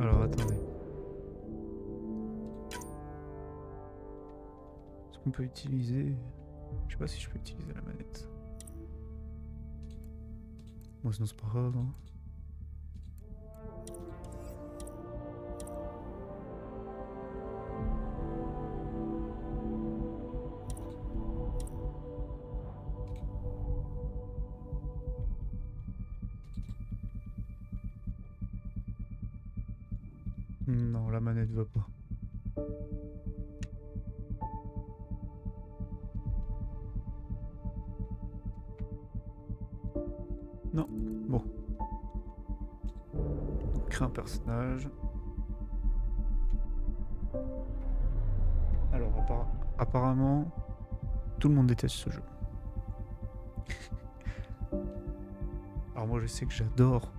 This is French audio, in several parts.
Alors attendez. Est-ce qu'on peut utiliser... Je sais pas si je peux utiliser la manette. Bon sinon c'est pas grave. Hein. Non, la manette va pas. Non, bon. Donc, créer un personnage. Alors apparemment, tout le monde déteste ce jeu. Alors moi je sais que j'adore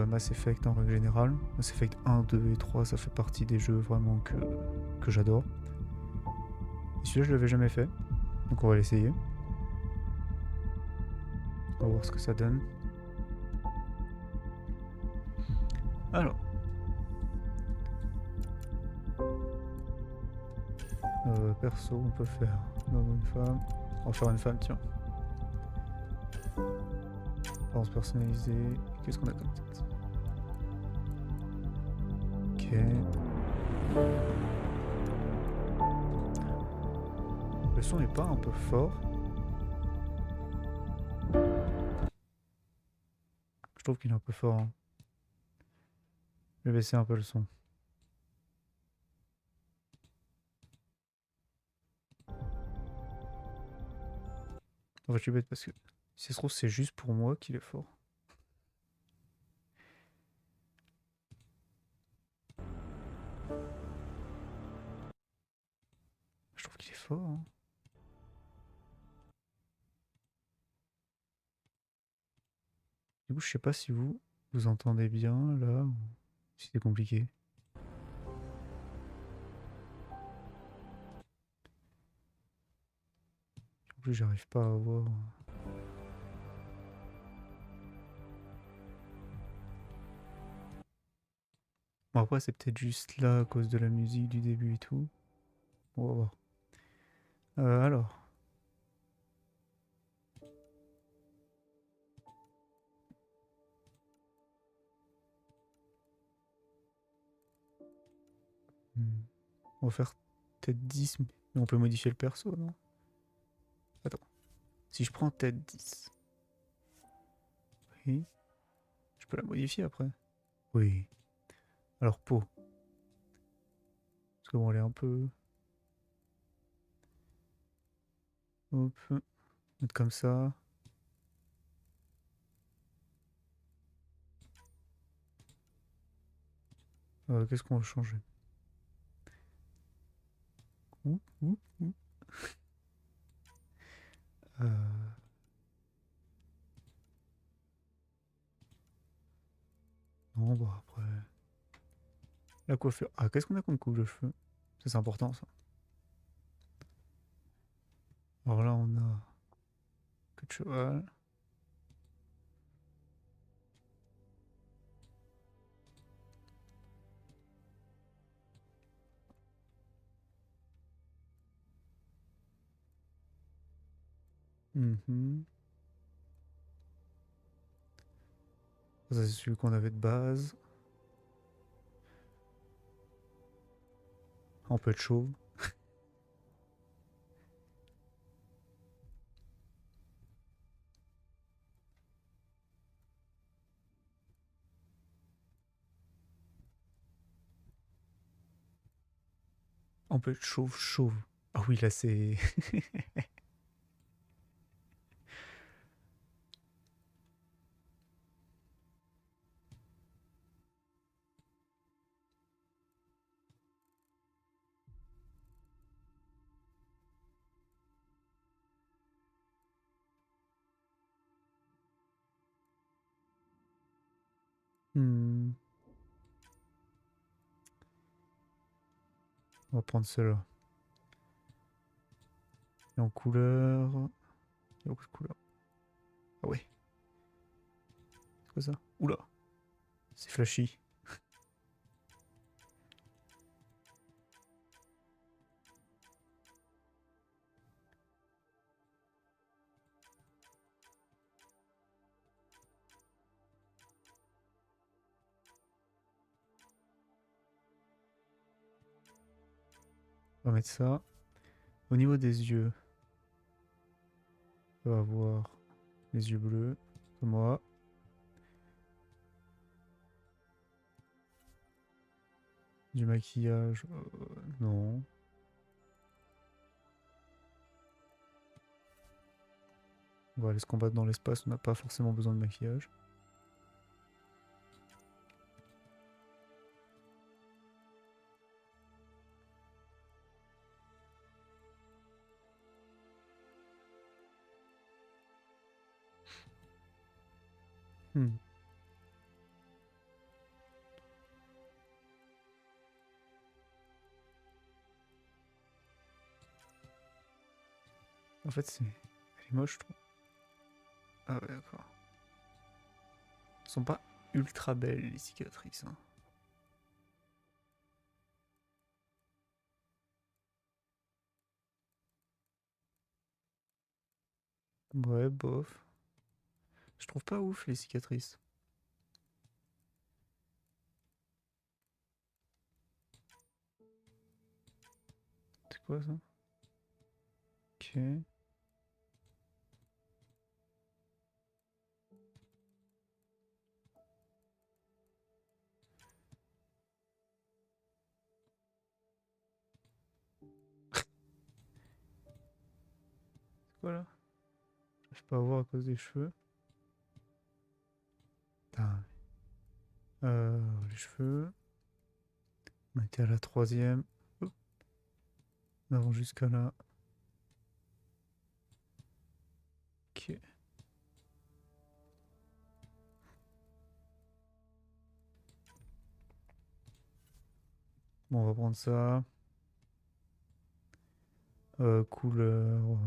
Mass Effect en règle générale. Mass Effect 1, 2 et 3, ça fait partie des jeux vraiment que j'adore. Et celui-là je l'avais jamais fait, donc on va l'essayer. On va voir ce que ça donne. Alors. Perso, on peut faire un homme ou une femme. On va faire une femme, tiens. Apparence personnalisée. Qu'est-ce qu'on a comme tête? Ok. Le son est pas un peu fort. Je trouve qu'il est un peu fort. Hein. Je vais baisser un peu le son. En fait, je suis bête parce que si ça se trouve, c'est juste pour moi qu'il est fort. Je trouve qu'il est fort. Hein. Du coup, je sais pas si vous entendez bien là ou si c'est compliqué. En plus, j'arrive pas à voir. Bon, après, c'est peut-être juste là à cause de la musique du début et tout. On va voir. Alors. On va faire peut-être 10, mais on peut modifier le perso, non? Attends. Si je prends tête 10. Oui. Je peux la modifier après. Oui. Alors peau. Parce que bon, elle est un peu... Hop. Mettre comme ça. Qu'est-ce qu'on va changer? Ouh, ouh, ouh. Euh, Non, bah après... La coiffure. Ah, qu'est-ce qu'on a comme coupe de cheveux? Ça, c'est important, ça. Alors là, on a... Que de cheval. Mhm. Ça, c'est celui qu'on avait de base. On peut être chauve. On peut être chauve, chauve. Ah oui, là, c'est... Hmm. On va prendre cela. Et en couleur... Il y a beaucoup de couleurs. Ah ouais. C'est quoi ça? Oula. C'est flashy. On va mettre ça. Au niveau des yeux, on va avoir les yeux bleus, comme moi. Du maquillage, non. On va aller se combattre dans l'espace, on n'a pas forcément besoin de maquillage. Hmm. En fait, elle est moche, je trouve. Ah ouais, d'accord. Elles sont pas ultra belles, les cicatrices. Hein. Ouais, bof. Je trouve pas ouf, les cicatrices. C'est quoi, ça? Ok. C'est quoi, là? Je peux pas voir à cause des cheveux. Putain. Les cheveux. On était à la troisième. Hop. On avance jusqu'à là. Ok. Bon, on va prendre ça. Couleur.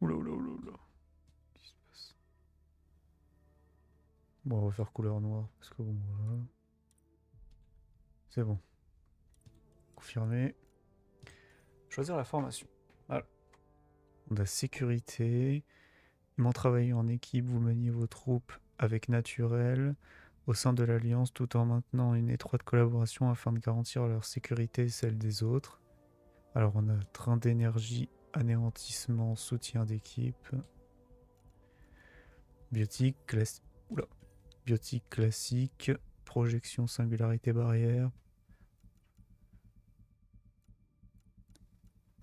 Oula, oula, oula, oula. Qu'est-ce qui se passe? Bon, on va faire couleur noire parce que bon, voilà. C'est bon. Confirmé. Choisir la formation. Voilà. On a sécurité. Aimant travailler en équipe, vous maniez vos troupes avec naturel au sein de l'Alliance tout en maintenant une étroite collaboration afin de garantir leur sécurité et celle des autres. Alors on a train d'énergie, anéantissement, soutien d'équipe. Biotique, Oula. Biotique classique, projection, singularité, barrière.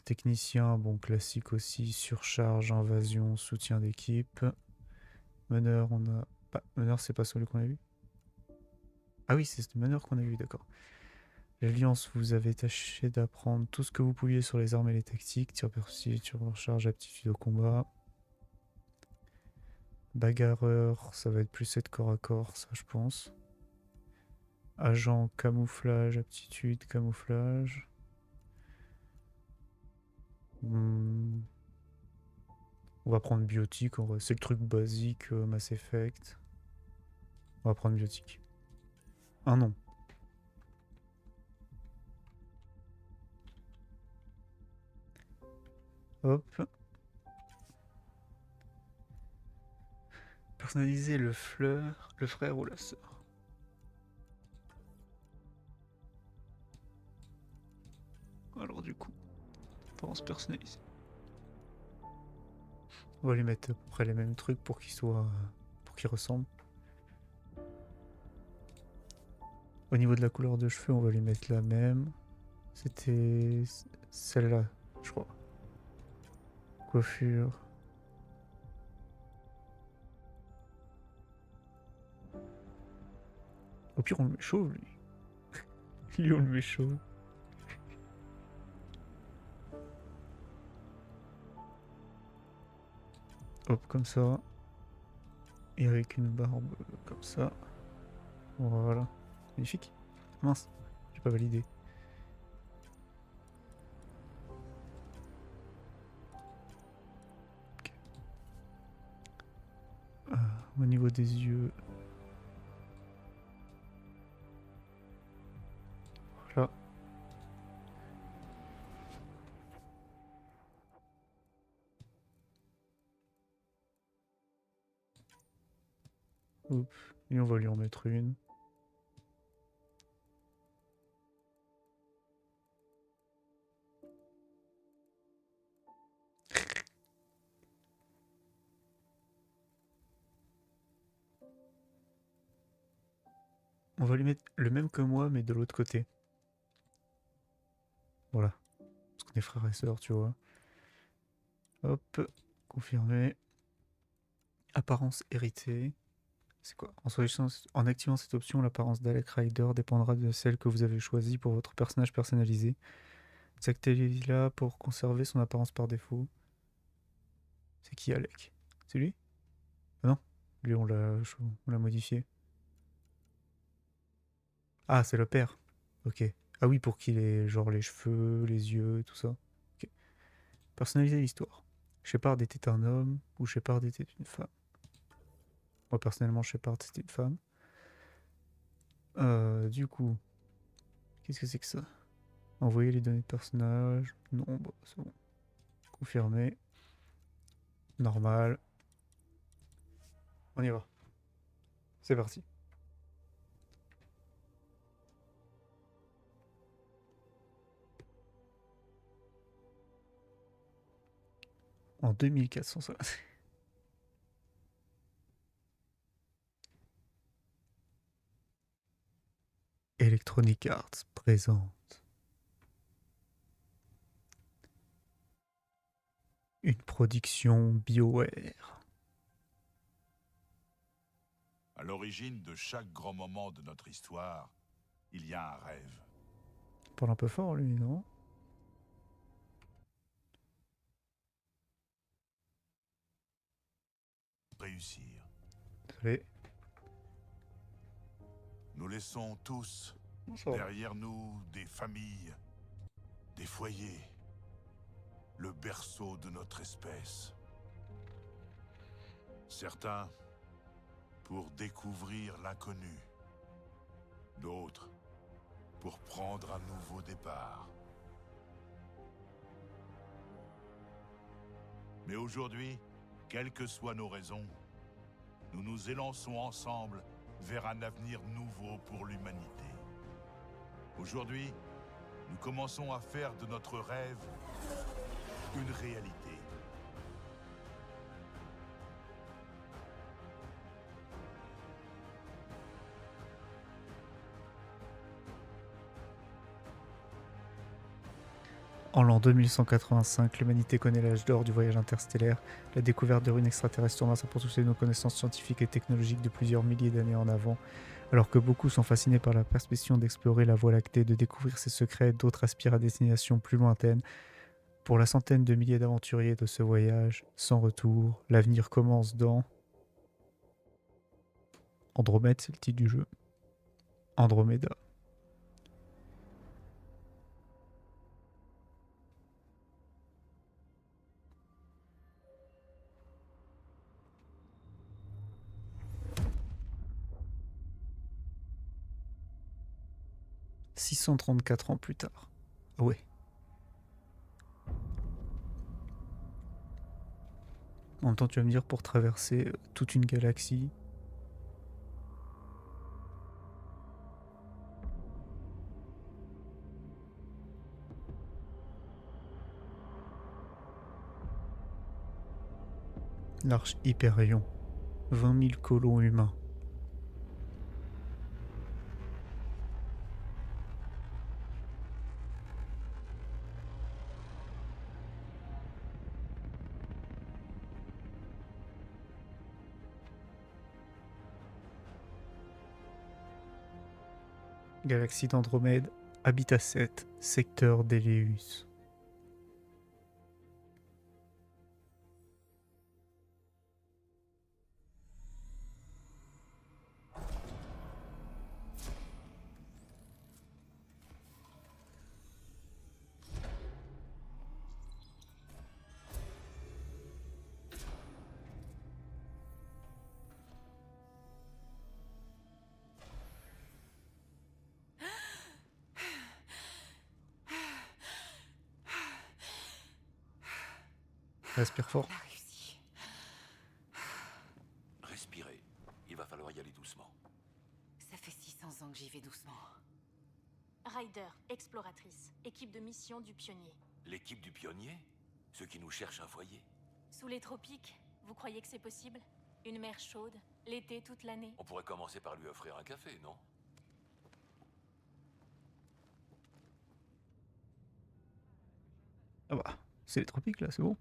Technicien, bon classique aussi, surcharge, invasion, soutien d'équipe. Meneur, on a... meneur, c'est pas celui qu'on a vu. Ah oui, c'est ce meneur qu'on a vu, d'accord. L'Alliance, vous avez tâché d'apprendre tout ce que vous pouviez sur les armes et les tactiques. Tir perçu, tir recharge, aptitude au combat. Bagarreur, ça va être plus être corps à corps, ça je pense. Agent, camouflage, aptitude, camouflage. Hmm. On va prendre biotique, c'est le truc basique, Mass Effect. On va prendre biotique. Ah non. Hop. Personnaliser le frère ou la sœur. Alors du coup, on va se personnaliser. On va lui mettre à peu près les mêmes trucs pour qu'il soit... pour qu'il ressemble. Au niveau de la couleur de cheveux, on va lui mettre la même. C'était celle-là, je crois. Coiffure. Au pire, on le met chauve, lui. Lui, on le met chauve. Hop, comme ça. Et avec une barbe comme ça. Voilà. Magnifique. Mince, j'ai pas validé. Okay. Au niveau des yeux. Voilà. Hop. Et on va lui en mettre une. On va lui mettre le même que moi, mais de l'autre côté. Voilà. Parce qu'on est frères et sœurs, tu vois. Hop. Confirmer. Apparence héritée. C'est quoi? En activant cette option, l'apparence d'Alec Ryder dépendra de celle que vous avez choisie pour votre personnage personnalisé. Activez-la pour conserver son apparence par défaut. C'est qui Alec? C'est lui? Ah non, lui on l'a modifié. Ah, c'est le père. Ok. Ah oui, pour qu'il ait genre les cheveux, les yeux, tout ça. Ok. Personnaliser l'histoire. Shepard était un homme ou Shepard était une femme. Moi personnellement, Shepard c'était une femme. Du coup, qu'est-ce que c'est que ça? Envoyer les données de personnage. Non, bah, c'est bon. Confirmer. Normal. On y va. C'est parti. En 2450. Electronic Arts présente une production BioWare. À l'origine de chaque grand moment de notre histoire, il y a un rêve. Il parle un peu fort lui, non? Réussir. Désolé. Nous laissons tous Bonsoir. derrière nous des familles, des foyers, le berceau de notre espèce. Certains pour découvrir l'inconnu, d'autres pour prendre un nouveau départ. Mais aujourd'hui, quelles que soient nos raisons, nous nous élançons ensemble vers un avenir nouveau pour l'humanité. Aujourd'hui, nous commençons à faire de notre rêve une réalité. En l'an 2185, l'humanité connaît l'âge d'or du voyage interstellaire. La découverte de ruines extraterrestres tourne à pousser nos connaissances scientifiques et technologiques de plusieurs milliers d'années en avant. Alors que beaucoup sont fascinés par la perspective d'explorer la Voie lactée, de découvrir ses secrets, d'autres aspirent à des destinations plus lointaines. Pour la centaine de milliers d'aventuriers de ce voyage, sans retour, l'avenir commence dans... Andromède, c'est le titre du jeu. Andromeda. « 634 ans plus tard. » Ah ouais. En même temps, tu vas me dire, pour traverser toute une galaxie... L'arche Hyperion. 20 000 colons humains. Galaxie d'Andromède, Habitat 7, secteur d'Eleus. Respire fort. On a réussi. Respirez. Il va falloir y aller. sens que j'y vais doucement. Ryder, exploratrice, équipe de mission du Pionnier. L'équipe du Pionnier? Ceux qui nous cherchent un foyer? Sous les tropiques, vous croyez que c'est possible? Une mer chaude, l'été toute l'année? On pourrait commencer par lui offrir un café, non? Ah bah, c'est les tropiques là, c'est bon.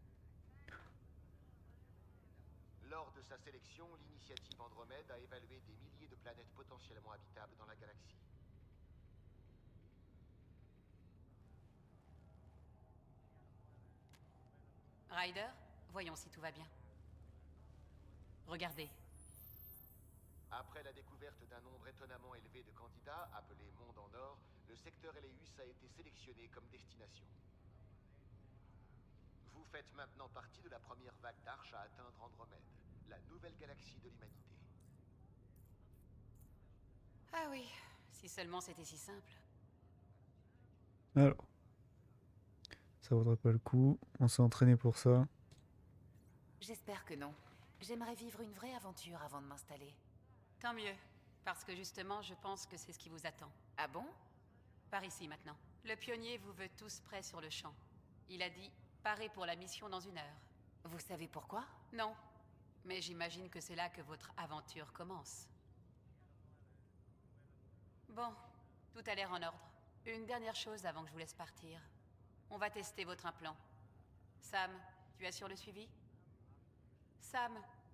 Lors de sa sélection, l'initiative Andromède a évalué des milliers de planètes potentiellement habitables dans la galaxie. Ryder, voyons si tout va bien. Regardez. Après la découverte d'un nombre étonnamment élevé de candidats, appelés Monde en Or, le secteur Eleus a été sélectionné comme destination. Vous faites maintenant partie de la première vague d'arches à atteindre Andromède, la nouvelle galaxie de l'humanité. Ah oui, si seulement c'était si simple. Alors, ça vaudrait pas le coup. On s'est entraîné pour ça. J'espère que non. J'aimerais vivre une vraie aventure avant de m'installer. Tant mieux, parce que justement, je pense que c'est ce qui vous attend. Ah bon? Par ici maintenant. Le pionnier vous veut tous prêts sur le champ. Il a dit « Parez pour la mission dans 1 heure ». Vous savez pourquoi? Non, mais j'imagine que c'est là que votre aventure commence. Bon, tout a l'air en ordre. Une dernière chose avant que je vous laisse partir. On va tester votre implant. Sam, tu assures le suivi? Sam,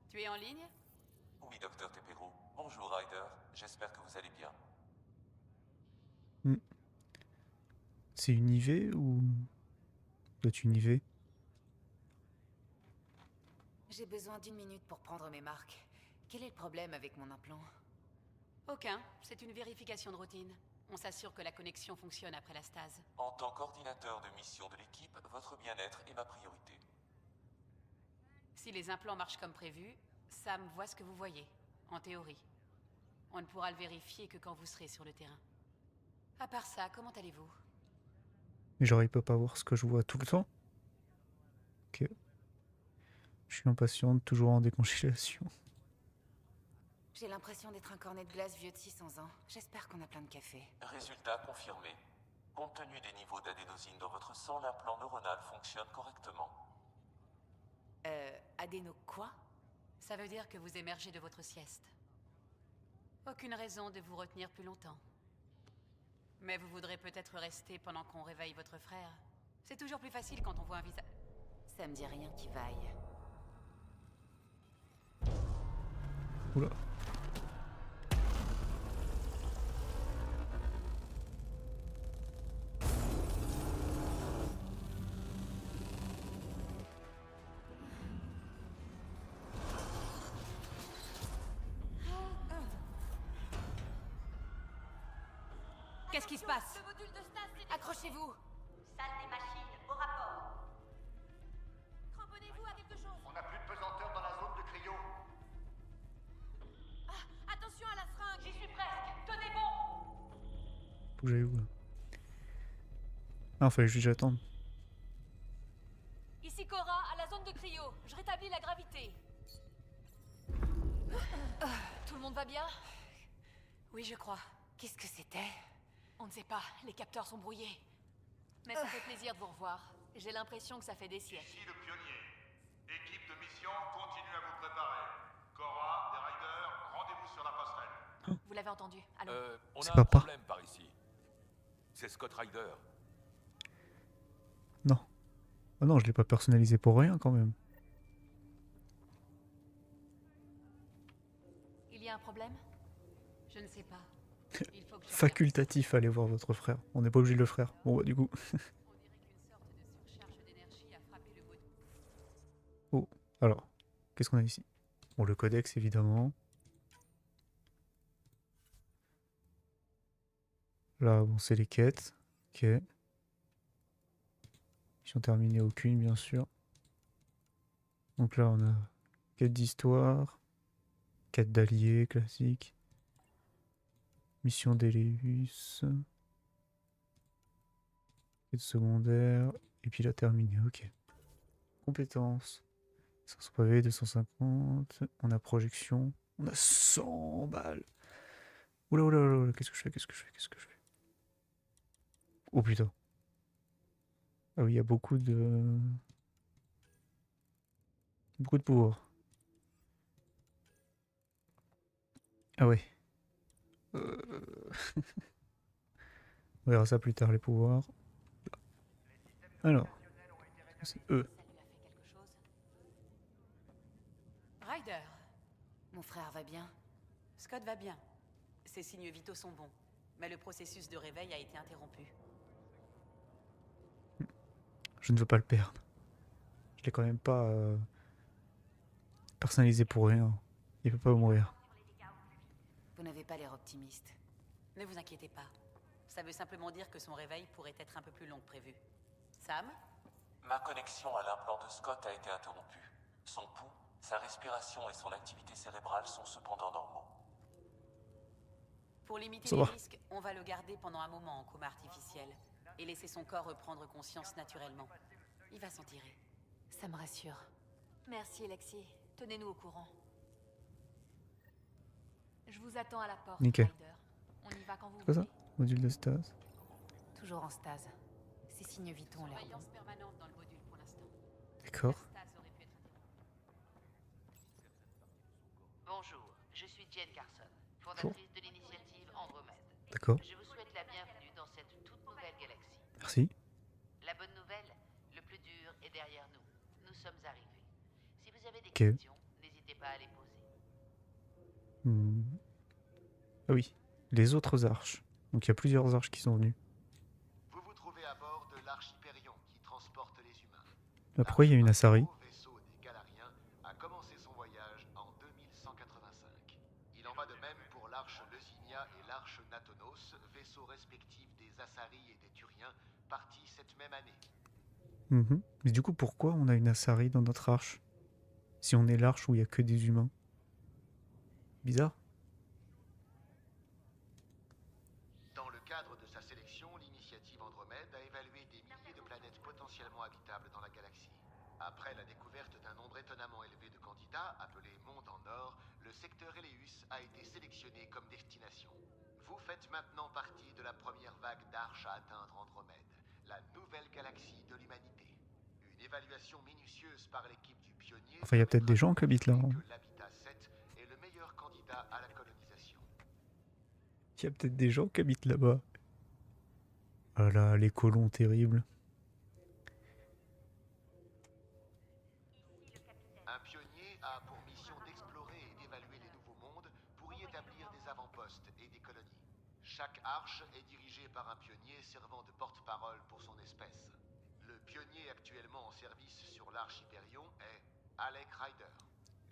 tu es en ligne? Oui, docteur Tepero. Bonjour, Ryder. J'espère que vous allez bien. C'est une IV ou... doit une IV? J'ai besoin d'1 minute pour prendre mes marques. Quel est le problème avec mon implant? Aucun, c'est une vérification de routine. On s'assure que la connexion fonctionne après la stase. En tant qu'ordinateur de mission de l'équipe, votre bien-être est ma priorité. Si les implants marchent comme prévu, Sam voit ce que vous voyez, en théorie. On ne pourra le vérifier que quand vous serez sur le terrain. À part ça, comment allez-vous? Mais genre, il peut pas voir ce que je vois tout le temps? Ok. Je suis impatiente, toujours en décongélation. J'ai l'impression d'être un cornet de glace vieux de 600 ans. J'espère qu'on a plein de café. Résultat confirmé. Compte tenu des niveaux d'adénosine dans votre sang, l'implant neuronal fonctionne correctement. Adéno quoi? Ça veut dire que vous émergez de votre sieste. Aucune raison de vous retenir plus longtemps. Mais vous voudrez peut-être rester pendant qu'on réveille votre frère. C'est toujours plus facile quand on voit un visage... Ça me dit rien qui vaille. Oula. Qu'est-ce qui se passe? Accrochez-vous! Salle des machines, au rapport. Cramponnez-vous à quelque chose. On n'a plus de pesanteur dans la zone de cryo. Attention à la seringue. J'y suis presque. Tenez bon. Faut que j'aille où là? Ah, fallait juste que j'attende. Ici Cora, à la zone de cryo. Je rétablis la gravité. Tout le monde va bien? Oui, je crois. Qu'est-ce que c'était? On ne sait pas, les capteurs sont brouillés. Mais ça fait plaisir de vous revoir. J'ai l'impression que ça fait des siècles. Ici le Pionnier. Équipe de mission, continuez à vous préparer. Cora, des Riders, rendez-vous sur la passerelle. Vous l'avez entendu? Allô? On C'est a un papa. problème par ici. C'est Scott Ryder. Non. Ah non, je l'ai pas personnalisé pour rien quand même. Il y a un problème? Je ne sais pas. Il faut que je Facultatif, allez voir votre frère. On n'est pas obligé de le faire. Bon bah du coup. regarde. On dirait qu'une sorte de surcharge d'énergie a frappé le bot. Oh, alors, qu'est-ce qu'on a ici? Bon, le codex évidemment. Là, bon, c'est les quêtes. Ok. Mission terminée, aucune bien sûr. Donc là, on a quête d'histoire, quête d'alliés classique, mission d'Eleus, quête secondaire, et puis la terminée, ok. Compétences, 500 pavés, 250, on a projection, on a 100 balles. Oula, oula, oula, oula, qu'est-ce que je fais? Qu'est-ce que je fais? Qu'est-ce que je fais? Oh putain. Ah oui, il y a beaucoup de... Beaucoup de pouvoir. Ah ouais. On verra ça plus tard, les pouvoirs. Alors, c'est eux. Ça lui a fait quelque chose? Ryder, mon frère va bien. Scott va bien. Ses signes vitaux sont bons, mais le processus de réveil a été interrompu. Je ne veux pas le perdre. Je l'ai quand même pas personnalisé pour rien. Il peut pas mourir. Vous n'avez pas l'air optimiste. Ne vous inquiétez pas. Ça veut simplement dire que son réveil pourrait être un peu plus long que prévu. Sam? Ma connexion à l'implant de Scott a été interrompue. Son pouls, sa respiration et son activité cérébrale sont cependant normaux. Pour limiter Ça les va. risques, on va le garder pendant un moment en coma artificiel et laisser son corps reprendre conscience naturellement. Il va s'en tirer. Ça me rassure. Merci, Lexi. Tenez-nous au courant. Je vous attends à la porte, Nickel. Ryder. On y va quand vous C'est quoi ça? voulez. Module de stase. Toujours en stase. Ses signes vitaux ont l'air bons. Surveillance permanente dans le module pour l'instant. D'accord. La stase aurait pu être interrompue. Bonjour, je suis Jen Carson, fondatrice de l'initiative Andromède. D'accord. Je vous souhaite la bienvenue dans cette toute nouvelle galaxie. Merci. La bonne nouvelle, le plus dur est derrière nous. Nous sommes arrivés. Si vous avez des Ok. questions, n'hésitez pas à les poser. Hmm. Ah oui. Les autres arches. Donc il y a plusieurs arches qui sont venues. Vous vous trouvez à bord de l'Arche Hyperion qui transporte les humains. Là, pourquoi il y a une Asari? Le vaisseau des Galariens a commencé son voyage en 2185. Il en va de même pour l'Arche Leucinia et l'Arche Natonos, vaisseaux respectifs des Asari et des Turiens, partis cette même année. Mhm. Mais du coup, pourquoi on a une Asari dans notre arche? Si on est l'arche où il y a que des humains. Bizarre. Dans le cadre de sa sélection, l'initiative Andromède a évalué des milliers de planètes potentiellement habitables dans la galaxie. Après la découverte d'un nombre étonnamment élevé de candidats, appelés Monde en Or, le secteur Eleus a été sélectionné comme destination. Vous faites maintenant partie de la première vague d'arches à atteindre Andromède, la nouvelle galaxie de l'humanité. Une évaluation minutieuse par l'équipe du pionnier... Enfin, il y a peut-être des gens qui habitent là, hein. que l'habitat 7 est le meilleur candidat à la colonisation. Il y a peut-être des gens qui habitent là-bas. Ah là, les colons terribles. Un pionnier a pour mission d'explorer et d'évaluer les nouveaux mondes pour y établir des avant-postes et des colonies. Chaque arche est dirigée par un pionnier servant de porte-parole pour son espèce. Le pionnier actuellement en service sur l'Arche Hyperion est Alec Ryder.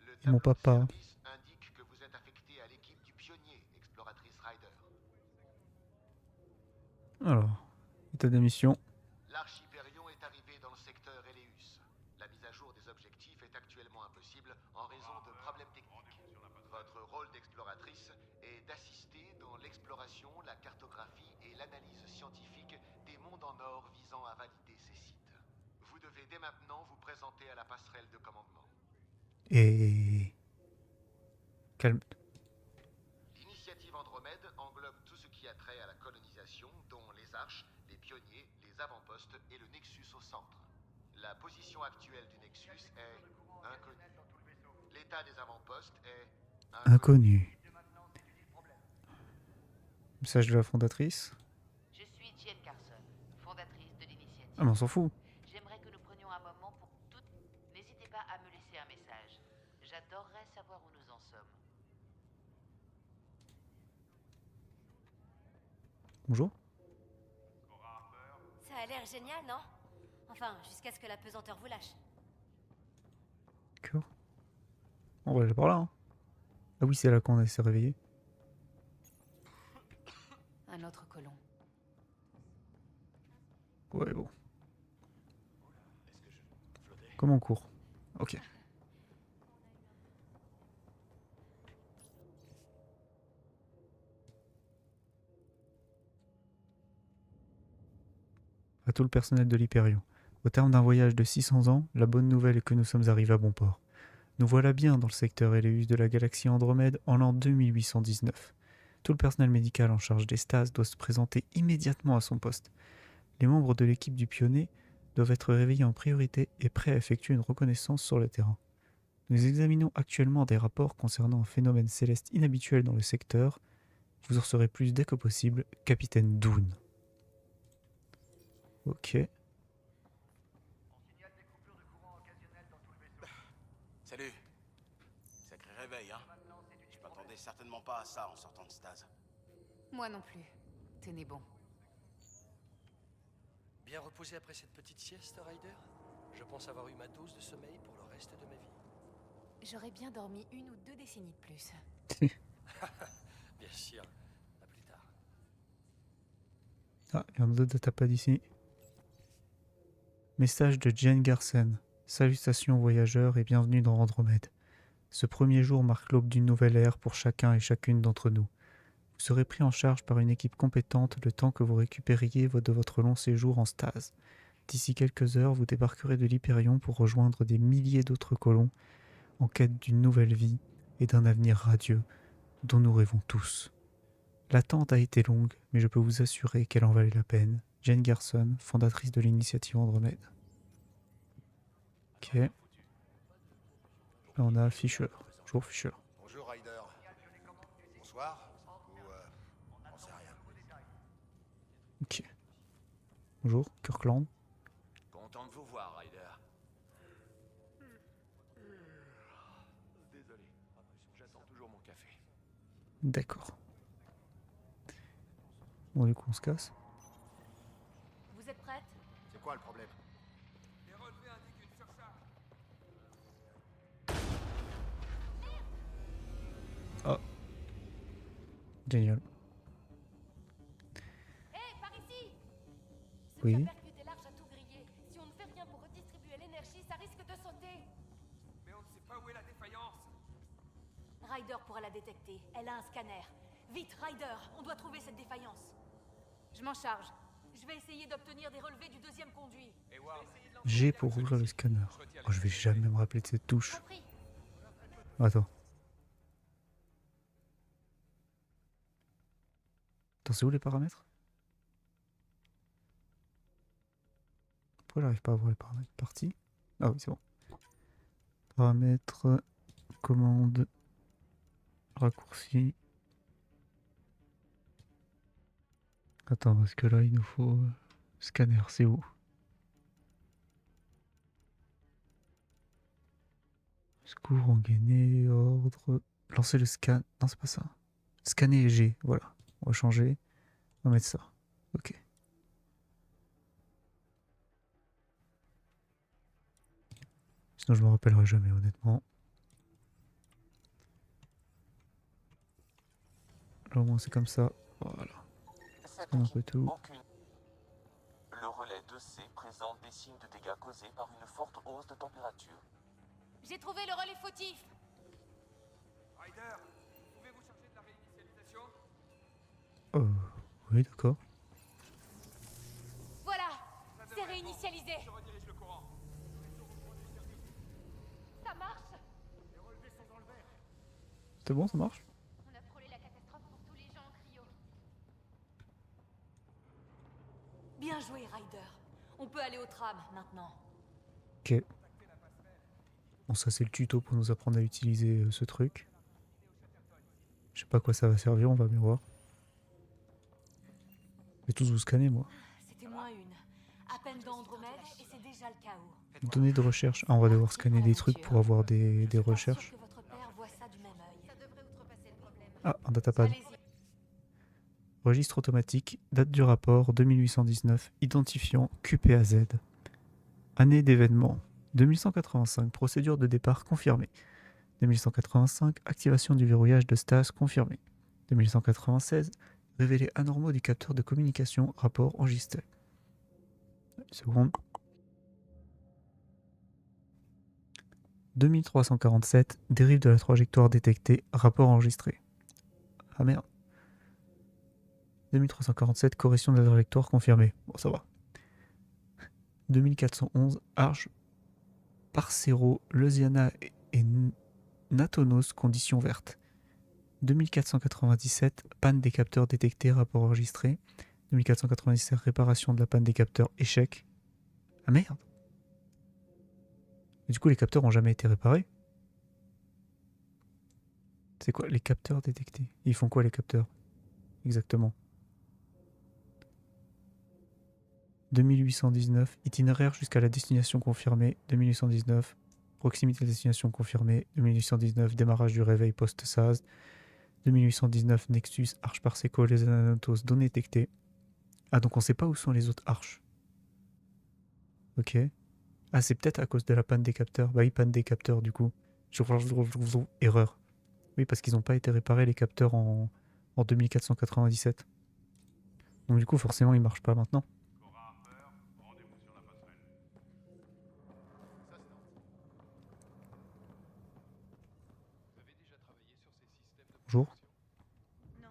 Le Mon tableau de papa. service indique que vous êtes affecté à l'équipe du pionnier, exploratrice Ryder. Alors, état des missions. L'Arche Hyperion est arrivée dans le secteur Eleus. La mise à jour des objectifs est actuellement impossible en raison de problèmes techniques. Votre rôle d'exploratrice est d'assister dans l'exploration, la cartographie et l'analyse scientifique des mondes en or visant à valider ces sites. Vous devez dès maintenant vous présenter à la passerelle de commandement. Et... Calme. L'initiative Andromède englobe tout ce qui a trait à la colonisation, dont les arches, les pionniers, les avant-postes et le Nexus au centre. La position actuelle du Nexus est inconnue. L'état des avant-postes est Inconnu. Message de la fondatrice. Je suis Jen Carson, fondatrice de l'initiative. Ah mais on s'en fout. J'aimerais que nous prenions un moment pour toutes... N'hésitez pas à me laisser un message. J'adorerais savoir où nous en sommes. Bonjour. Ça a l'air génial, non? Enfin, jusqu'à ce que la pesanteur vous lâche. D'accord. On va aller par là. Hein. Ah oui, c'est là qu'on s'est réveillé. Un autre colon. Ouais, bon. Comment on court? Ok. À tout le personnel de l'Hyperion. Au terme d'un voyage de 600 ans, la bonne nouvelle est que nous sommes arrivés à bon port. Nous voilà bien dans le secteur Eleus de la galaxie Andromède en l'an 2819. Tout le personnel médical en charge des stases doit se présenter immédiatement à son poste. Les membres de l'équipe du pionnier doivent être réveillés en priorité et prêts à effectuer une reconnaissance sur le terrain. Nous examinons actuellement des rapports concernant un phénomène céleste inhabituel dans le secteur. Vous en saurez plus dès que possible, capitaine Doon. Ok. Salut. Sacré réveil, hein. Je m'attendais certainement pas à ça en sortant de stase. Moi non plus. Tenez bon. Bien reposé après cette petite sieste, Ryder? Je pense avoir eu ma dose de sommeil pour le reste de ma vie. J'aurais bien dormi 1 ou 2 décennies de plus. Bien sûr. À plus tard. Ah, il y en a d'autres datapad ici. Message de Jane Garson. Salutations voyageurs et bienvenue dans Andromède. Ce premier jour marque l'aube d'une nouvelle ère pour chacun et chacune d'entre nous. Vous serez pris en charge par une équipe compétente le temps que vous récupériez de votre long séjour en stase. D'ici quelques heures, vous débarquerez de l'Hyperion pour rejoindre des milliers d'autres colons en quête d'une nouvelle vie et d'un avenir radieux dont nous rêvons tous. L'attente a été longue, mais je peux vous assurer qu'elle en valait la peine. Jane Garson, fondatrice de l'initiative Andromède. Ok. Là on a Fisher. Bonjour Fisher. Bonjour, Ryder. Bonsoir. On sait rien. Ok. Bonjour, Kirkland. Content de vous voir, Ryder. Désolé, j'attends toujours mon café. D'accord. Bon, du coup, on se casse. Vous êtes prête? C'est quoi le problème? Les relevés indiquent une surcharge. Ah. Génial. Hé, par ici! Ce Oui. qui a percuté l'arche a tout grillé. Si on ne fait rien pour redistribuer l'énergie, ça risque de sauter. Mais on ne sait pas où est la défaillance. Ryder pourra la détecter. Elle a un scanner. Vite, Ryder, on doit trouver cette défaillance. Je m'en charge. Je vais essayer d'obtenir des relevés du deuxième conduit. G pour ouvrir le scanner. Oh, je vais jamais me rappeler de cette touche. Attends. Attends, c'est où les paramètres? Pourquoi j'arrive pas à voir les paramètres? Partie. Ah oui, c'est bon. Paramètres, commande, raccourci. Attends, parce que là, il nous faut scanner, c'est où? Secours, engainé, ordre... Lancer le scan... Non, c'est pas ça. Scanner G, voilà. On va changer. On va mettre ça. Ok. Sinon, je me rappellerai jamais, honnêtement. Là, au moins, c'est comme ça. Voilà. Cette Un peu tout. aucune. Le relais 2C présente des signes de dégâts causés par une forte hausse de température. J'ai trouvé le relais fautif. Ryder, pouvez-vous charger de la réinitialisation? Oui, d'accord. Voilà, c'est réinitialisé. Je redirige le courant. Ça marche. Les relevés sont dans le vert. C'est bon, ça marche? On a frôlé la catastrophe pour tous les gens en cryo. Bien joué, Ryder. On peut aller au tram maintenant. Ok. Bon, ça c'est le tuto pour nous apprendre à utiliser ce truc. Je sais pas à quoi ça va servir, on va bien voir. Je vais tous vous scanner, moi. C'était moins une. À peine dans Andromède et c'est déjà le chaos. Données de recherche. Ah, on va devoir scanner des trucs pour avoir des recherches. Que votre père voit ça du même œil. Ça devrait outrepasser le problème. Ah, un datapad. Allez-y. Registre automatique, date du rapport 2819, identifiant QPAZ. Année d'événement 2185, procédure de départ confirmée. 2185, activation du verrouillage de stase confirmée. 2196, révélé anormaux du capteur de communication, rapport enregistré. Une seconde. 2347, dérive de la trajectoire détectée, rapport enregistré. Ah merde. 2347, correction de la trajectoire confirmée. Bon, ça va. 2411, Arche, Parcero, Louisiana et Natonos, conditions vertes. 2497, panne des capteurs détectés, rapport enregistré. 2497, réparation de la panne des capteurs, échec. Ah merde! Et du coup, les capteurs ont jamais été réparés. C'est quoi les capteurs détectés? Ils font quoi les capteurs? Exactement. 2819, itinéraire jusqu'à la destination confirmée. 2819, proximité de la destination confirmée. 2819, démarrage du réveil post-SAZ. 2819, Nexus, Arche Parseco, les Anatos, données détectées. Ah, donc on sait pas où sont les autres arches. Ok. Ah, c'est peut-être à cause de la panne des capteurs. Bah oui, panne des capteurs du coup. Erreur. Oui, parce qu'ils n'ont pas été réparés les capteurs en 2497. Donc du coup, forcément, ils marchent pas maintenant. Bonjour. Non,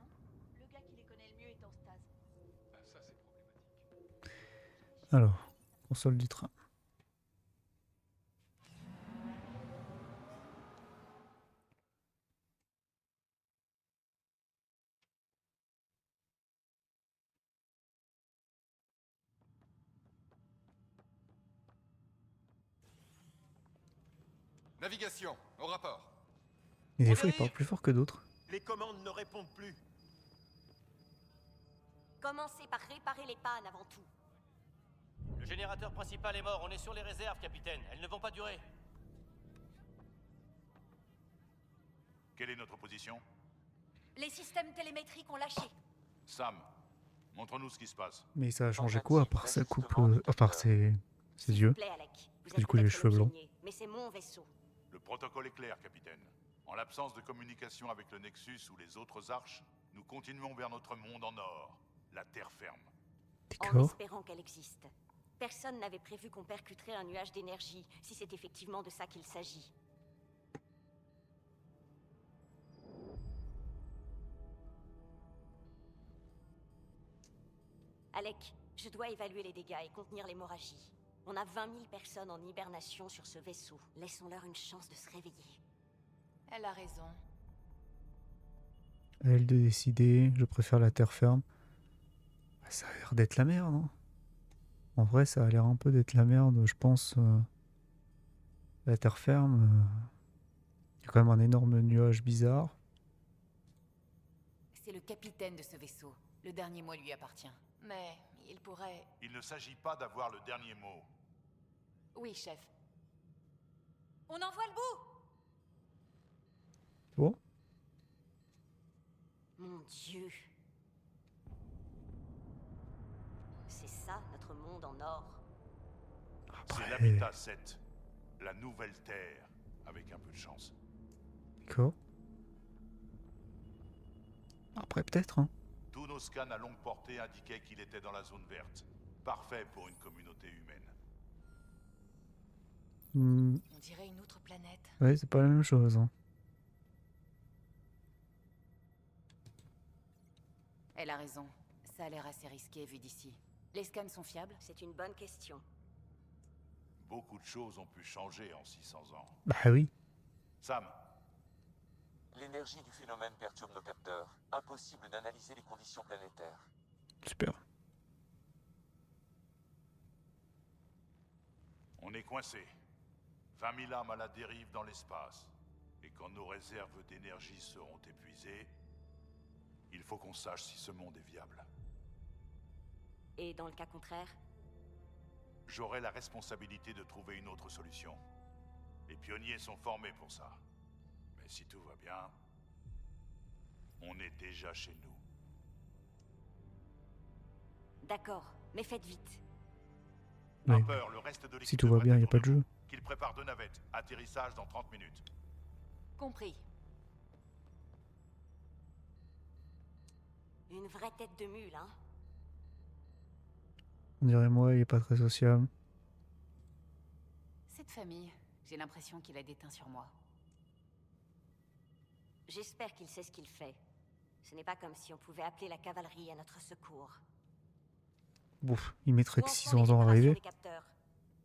le gars qui les connaît le mieux est en stase. Ah, ça, c'est problématique. Alors, console du train. Navigation, au rapport. Et des fois, ils parlent plus fort que d'autres. Les commandes ne répondent plus. Commencez par réparer les pannes avant tout. Le générateur principal est mort, on est sur les réserves, capitaine. Elles ne vont pas durer. Quelle est notre position? Les systèmes télémétriques ont lâché. Sam, montre-nous ce qui se passe. Mais ça a changé quoi à part sa coupe, à part ses yeux? Parce que du coup, les cheveux blancs. Mais c'est mon vaisseau. Le protocole est clair, capitaine. En l'absence de communication avec le Nexus ou les autres arches, nous continuons vers notre monde en or, la terre ferme. En espérant qu'elle existe. Personne n'avait prévu qu'on percuterait un nuage d'énergie, si c'est effectivement de ça qu'il s'agit. Alec, je dois évaluer les dégâts et contenir l'hémorragie. On a 20 000 personnes en hibernation sur ce vaisseau. Laissons-leur une chance de se réveiller. Elle a raison. À elle de décider, je préfère la terre ferme. Ça a l'air d'être la merde, non? En vrai, ça a l'air un peu d'être la merde, je pense. La terre ferme, il y a quand même un énorme nuage bizarre. C'est le capitaine de ce vaisseau. Le dernier mot lui appartient. Mais il pourrait... Il ne s'agit pas d'avoir le dernier mot. Oui, chef. On en voit le bout! Bon. Mon Dieu. C'est ça, notre monde en or. C'est l'Habitat 7, la nouvelle Terre, avec un peu de chance. D'accord. Après, peut-être, hein. Tous nos scans à longue portée indiquaient qu'il était dans la zone verte. Parfait pour une communauté humaine. On dirait une autre planète. Ouais, c'est pas la même chose, hein. Elle a raison. Ça a l'air assez risqué vu d'ici. Les scans sont fiables? C'est une bonne question. Beaucoup de choses ont pu changer en 600 ans. Bah oui. Sam. L'énergie du phénomène perturbe nos capteurs. Impossible d'analyser les conditions planétaires. Super. On est coincé. 20 000 âmes à la dérive dans l'espace. Et quand nos réserves d'énergie seront épuisées, il faut qu'on sache si ce monde est viable. Et dans le cas contraire? J'aurai la responsabilité de trouver une autre solution. Les pionniers sont formés pour ça. Mais si tout va bien, on est déjà chez nous. D'accord, mais faites vite. Ouais. Harper, le reste de l'équipe Si tout va bien, il n'y a pas de jeu. Qu'il prépare 2 navettes. Atterrissage dans 30 minutes. Compris. Une vraie tête de mule, hein? On dirait moi, il est pas très sociable. Cette famille, j'ai l'impression qu'il a déteint sur moi. J'espère qu'il sait ce qu'il fait. Ce n'est pas comme si on pouvait appeler la cavalerie à notre secours. Bouf, il mettrait que Où en 6 sont les ans à réparations arriver. des capteurs?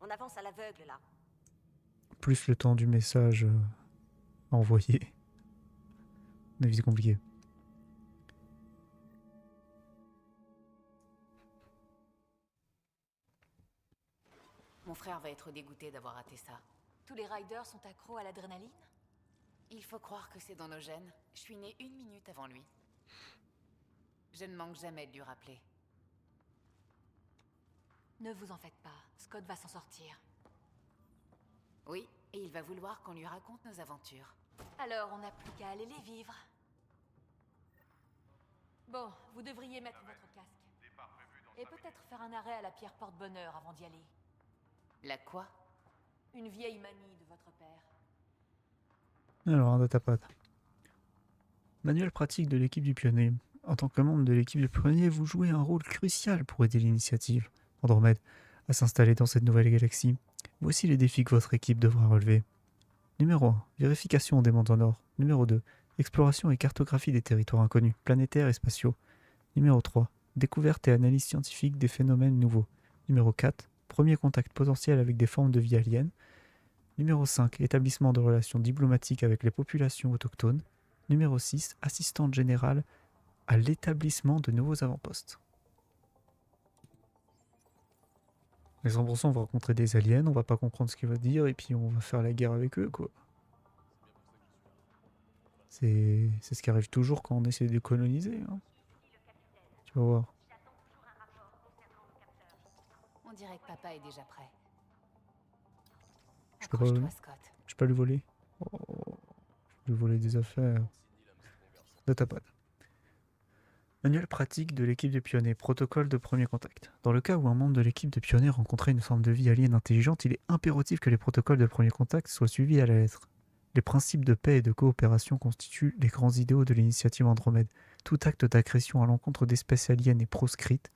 On avance à l'aveugle, là. Plus le temps du message envoyé. La vie c'est compliqué. Mon frère va être dégoûté d'avoir raté ça. Tous les riders sont accros à l'adrénaline? Il faut croire que c'est dans nos gènes. Je suis née 1 minute avant lui. Je ne manque jamais de lui rappeler. Ne vous en faites pas, Scott va s'en sortir. Oui, et il va vouloir qu'on lui raconte nos aventures. Alors, on n'a plus qu'à aller les vivre. Bon, vous devriez mettre votre casque. Et peut-être faire un arrêt à la pierre porte-bonheur avant d'y aller. La quoi? Une vieille manie de votre père. Alors, un datapad. Manuel pratique de l'équipe du Pionnier. En tant que membre de l'équipe du Pionnier, vous jouez un rôle crucial pour aider l'initiative Andromède à s'installer dans cette nouvelle galaxie. Voici les défis que votre équipe devra relever. Numéro 1. Vérification des mondes en or. Numéro 2. Exploration et cartographie des territoires inconnus, planétaires et spatiaux. Numéro 3. Découverte et analyse scientifique des phénomènes nouveaux. Numéro 4. Premier contact potentiel avec des formes de vie aliens. Numéro 5. Établissement de relations diplomatiques avec les populations autochtones. Numéro 6. Assistante générale à l'établissement de nouveaux avant-postes. Les 100%, on va rencontrer des aliens, on va pas comprendre ce qu'ils vont dire et puis on va faire la guerre avec eux, quoi. C'est ce qui arrive toujours quand on essaie de coloniser. Hein. Tu vas voir. On dirait que papa est déjà prêt. Je peux Accroche-toi, Scott. je peux pas lui voler. Oh, je peux lui voler des affaires. Datapad. Manuel pratique de l'équipe de Pionnier. Protocole de premier contact. Dans le cas où un membre de l'équipe de Pionnier rencontrait une forme de vie alien intelligente, il est impératif que les protocoles de premier contact soient suivis à la lettre. Les principes de paix et de coopération constituent les grands idéaux de l'initiative Andromède. Tout acte d'agression à l'encontre d'espèces aliens est proscrite,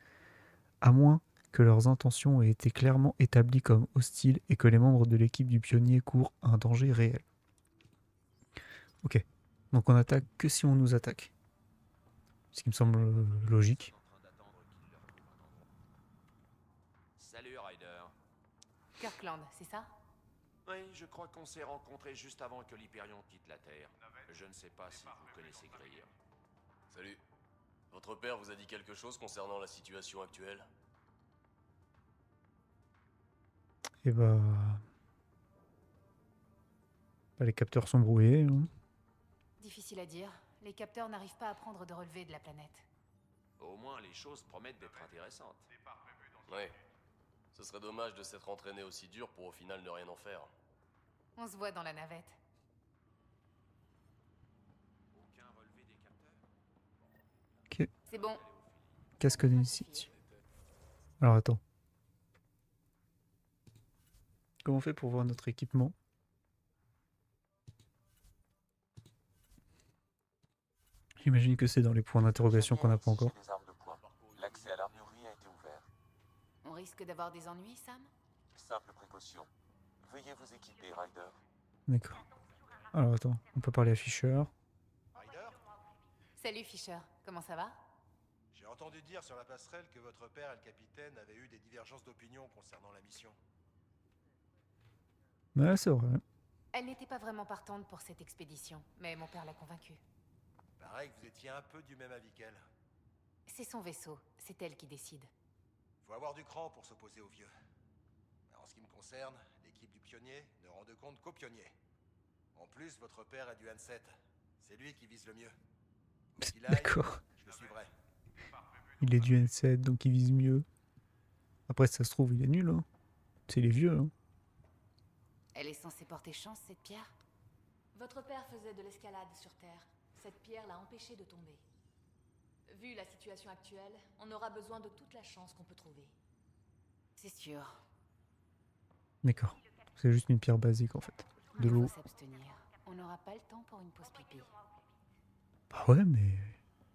à moins que leurs intentions aient été clairement établies comme hostiles et que les membres de l'équipe du Pionnier courent un danger réel. Ok, donc on attaque que si on nous attaque. Ce qui me semble logique. Salut, Ryder. Kirkland, c'est ça? Oui, je crois qu'on s'est rencontrés juste avant que l'Hyperion quitte la Terre. Je ne sais pas si vous connaissez Greer. Salut. Votre père vous a dit quelque chose concernant la situation actuelle? Et bah, les capteurs sont brouillés. Hein. Difficile à dire. Les capteurs n'arrivent pas à prendre de relevé de la planète. Au moins, les choses promettent d'être intéressantes. Oui. Ce serait dommage de s'être entraîné aussi dur pour au final ne rien en faire. On se voit dans la navette. Aucun relevé des capteurs? Ok. C'est bon. Casque d'Unicity. Alors attends. Comment on fait pour voir notre équipement? J'imagine que c'est dans les points d'interrogation qu'on n'a pas encore. L'accès à l'armurerie a été ouvert. On risque d'avoir des ennuis, Sam? Simple précaution. Veuillez vous équiper, Ryder. D'accord. Alors attends, on peut parler à Fisher. Ryder? Salut Fisher, comment ça va? J'ai entendu dire sur la passerelle que votre père et le capitaine avaient eu des divergences d'opinion concernant la mission. Ouais, c'est vrai. Elle n'était pas vraiment partante pour cette expédition, mais mon père l'a convaincue. Pareil que vous étiez un peu du même avis qu'elle. C'est son vaisseau, c'est elle qui décide. Faut avoir du cran pour s'opposer aux vieux. En ce qui me concerne, l'équipe du pionnier ne rend de compte qu'aux pionniers. En plus, votre père a du handset. C'est lui qui vise le mieux. Qu'il aille, D'accord. je le suivrai. Il est du N7, donc il vise mieux. Après, si ça se trouve, il est nul. Hein. C'est les vieux. Hein. Elle est censée porter chance, cette pierre? Votre père faisait de l'escalade sur Terre. Cette pierre l'a empêché de tomber. Vu la situation actuelle, on aura besoin de toute la chance qu'on peut trouver. C'est sûr. D'accord. C'est juste une pierre basique en fait. De Il l'eau. faut s'abstenir. On n'aura pas le temps pour une pause pipi. Bah ouais, mais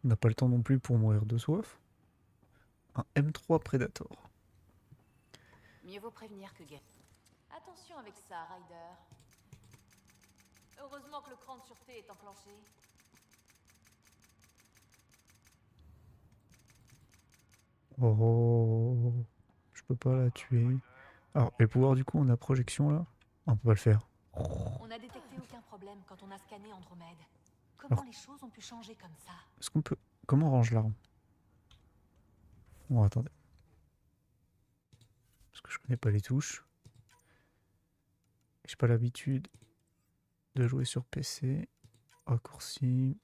on n'a pas le temps non plus pour mourir de soif. Un M3 Predator. Mieux vaut prévenir que guérir. Attention avec ça, Ryder. Heureusement que le cran de sûreté est enclenché. Oh, je peux pas la tuer. Alors, les pouvoirs du coup, on a projection là. On peut pas le faire. On n'a détecté aucun problème quand on a scanné Andromède. Comment Alors, les choses ont pu changer comme ça? est-ce qu'on peut... Comment on range l'arme? Bon, attendez. Parce que je connais pas les touches. J'ai pas l'habitude de jouer sur PC. Raccourci.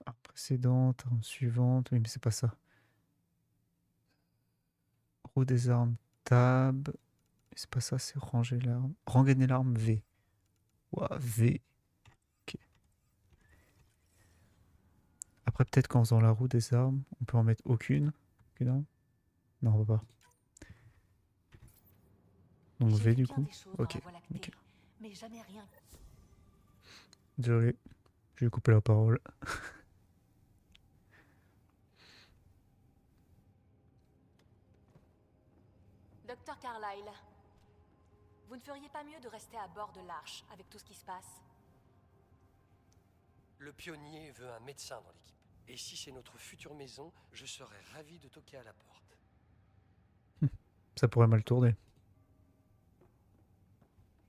Arme précédente, arme suivante. Oui, mais c'est pas ça. Roue des armes, tab. C'est pas ça, c'est ranger l'arme. Rengainer l'arme, V. Ouah, V. Ok. Après, peut-être qu'en faisant la roue des armes, on peut en mettre aucune. Aucune arme? Non, on va pas. Donc J'ai V vu du bien coup. des choses dans Ok. la Voie lactée, Ok. mais jamais rien. Désolé. Je vais couper la parole. Docteur Carlyle, vous ne feriez pas mieux de rester à bord de l'Arche avec tout ce qui se passe? Le pionnier veut un médecin dans l'équipe. Et si c'est notre future maison, je serais ravi de toquer à la porte. Ça pourrait mal tourner.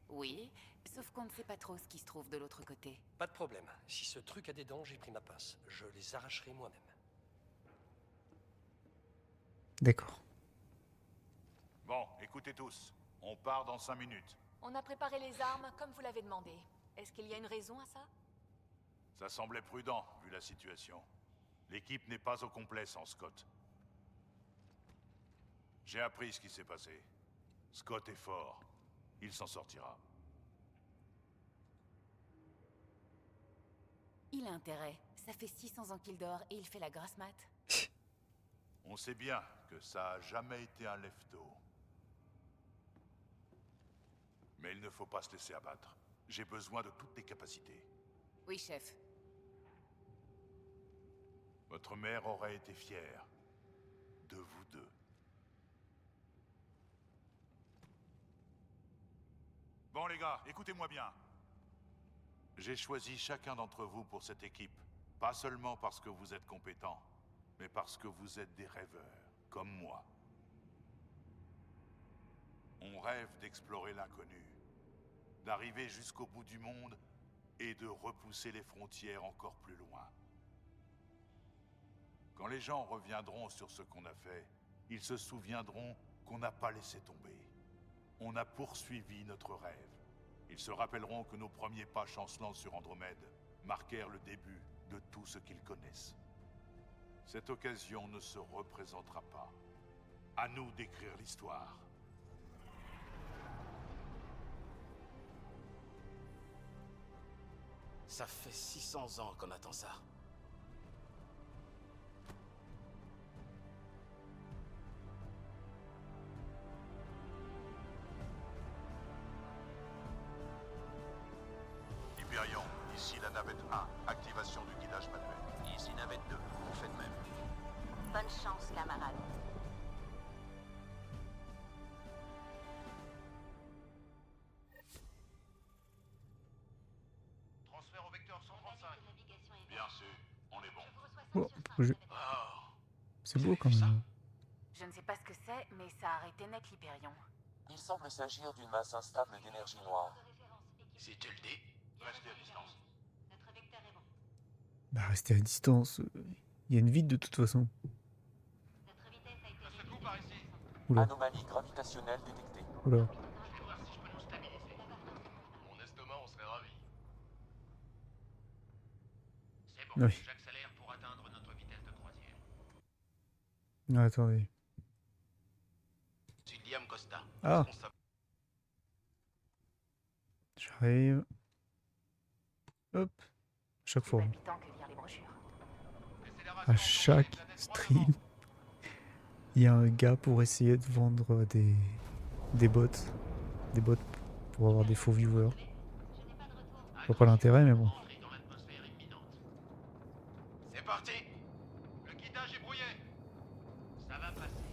Oui, sauf qu'on ne sait pas trop ce qui se trouve de l'autre côté. Pas de problème. Si ce truc a des dents, j'ai pris ma pince. Je les arracherai moi-même. D'accord. Bon, écoutez tous. On part dans 5 minutes. On a préparé les armes comme vous l'avez demandé. Est-ce qu'il y a une raison à ça? Ça semblait prudent, vu la situation. L'équipe n'est pas au complet sans Scott. J'ai appris ce qui s'est passé. Scott est fort. Il s'en sortira. Il a intérêt. Ça fait 600 ans qu'il dort et il fait la grasse mat. On sait bien que ça a jamais été un lève-tôt. Mais il ne faut pas se laisser abattre. J'ai besoin de toutes les capacités. Oui, chef. Votre mère aurait été fière de vous deux. Bon les gars, écoutez-moi bien. J'ai choisi chacun d'entre vous pour cette équipe. Pas seulement parce que vous êtes compétents, mais parce que vous êtes des rêveurs, comme moi. On rêve d'explorer l'inconnu, d'arriver jusqu'au bout du monde et de repousser les frontières encore plus loin. Quand les gens reviendront sur ce qu'on a fait, ils se souviendront qu'on n'a pas laissé tomber. On a poursuivi notre rêve. Ils se rappelleront que nos premiers pas chancelants sur Andromède marquèrent le début de tout ce qu'ils connaissent. Cette occasion ne se représentera pas. À nous d'écrire l'histoire. Ça fait 600 ans qu'on attend ça. Hyperion, ici la navette 1. Activation du guidage manuel. Ici navette 2. On fait de même. Bonne chance, camarade. Transfert au vecteur 135. Bien sûr, on est bon. Oh, c'est beau quand même. Je ne sais pas ce que c'est, mais ça a arrêté net l'Hyperion. Il semble s'agir d'une masse instable d'énergie noire. Si tu le dis, restez à distance. Bah restez à distance. Il y a une vide de toute façon. Oula. Anomalie gravitationnelle détectée. Oula. mon estomac, on serait ravis. C'est bon, oui. J'accélère pour atteindre notre vitesse de croisière. Non, attendez. Je suis Liam Costa. Ah. Responsable. J'arrive. Hop. Chaque fois. À chaque stream, il y a un gars pour essayer de vendre des bots. Des bots pour avoir des faux viewers. Je vois pas l'intérêt, mais bon. C'est parti. Le guidage est brouillé. Ça va passer.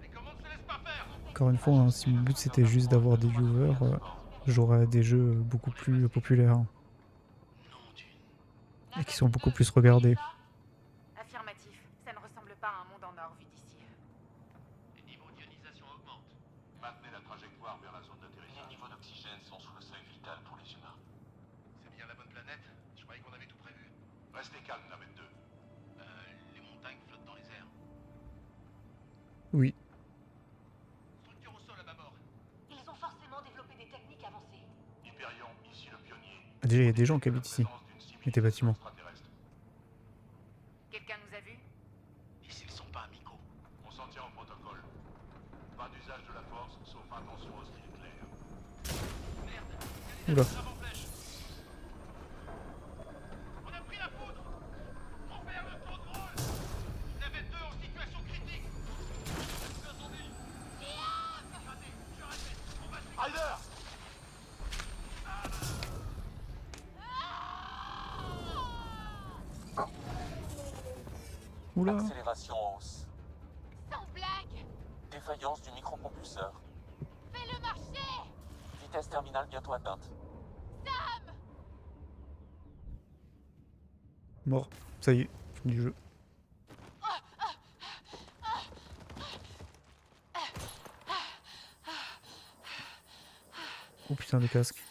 Les commandes se laissent pas faire. Encore une fois, hein, si mon but c'était juste d'avoir des viewers, j'aurais des jeux beaucoup plus populaires. Et qui sont beaucoup plus regardés. Affirmatif. Ça ne ressemble pas à un monde en or vu d'ici. Les niveaux d'ionisation augmentent. Maintenez la trajectoire d'oxygène sont sous le seuil vital pour les humains. C'est bien la bonne planète? Je croyais qu'on avait tout prévu. Restez calme, Navette 2. Les montagnes flottent dans les airs. Oui. Structure au sol à bâbord. Ils ont forcément développé des techniques avancées. Hyperion, ici le pionnier. Ah, déjà, il y a des gens qui habitent ici. Et des bâtiments. Quelqu'un nous a vus? Ici, ils sont pas amicaux. On s'en tient au protocole. Pas d'usage de la force, sauf intention hostile claire. Oula. On a pris la poudre. On perd le taux de rôle. Navette 2 en situation critique. Ryder! Oula. Accélération en hausse. Sans blague! Défaillance du micropropulseur. Fais-le marcher! Vitesse terminale bientôt atteinte. Sam! Mort. Ça y est, fin du jeu. Oh putain, des casques.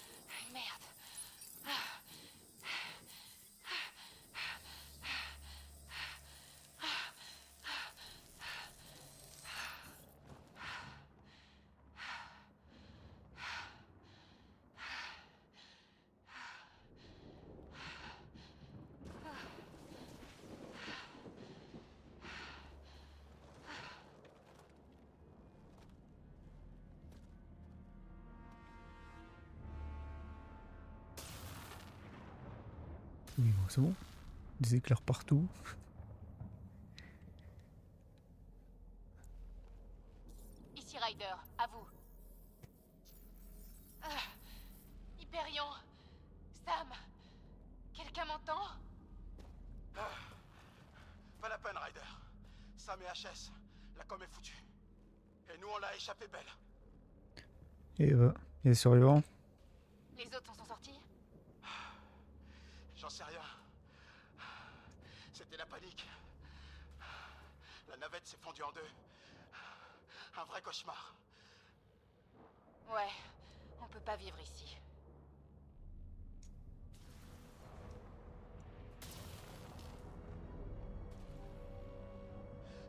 Oui, bon, c'est bon. Des éclairs partout. Ici Ryder, à vous. Hyperion. Sam. Quelqu'un m'entend? Pas la peine, Ryder. Sam et HS, la com est foutue. Et nous, on l'a échappé belle. Et il y a des survivants. Les autres s'en sont sortis? J'en sais rien. C'était la panique. La navette s'est fendue en deux. Un vrai cauchemar. Ouais, on peut pas vivre ici.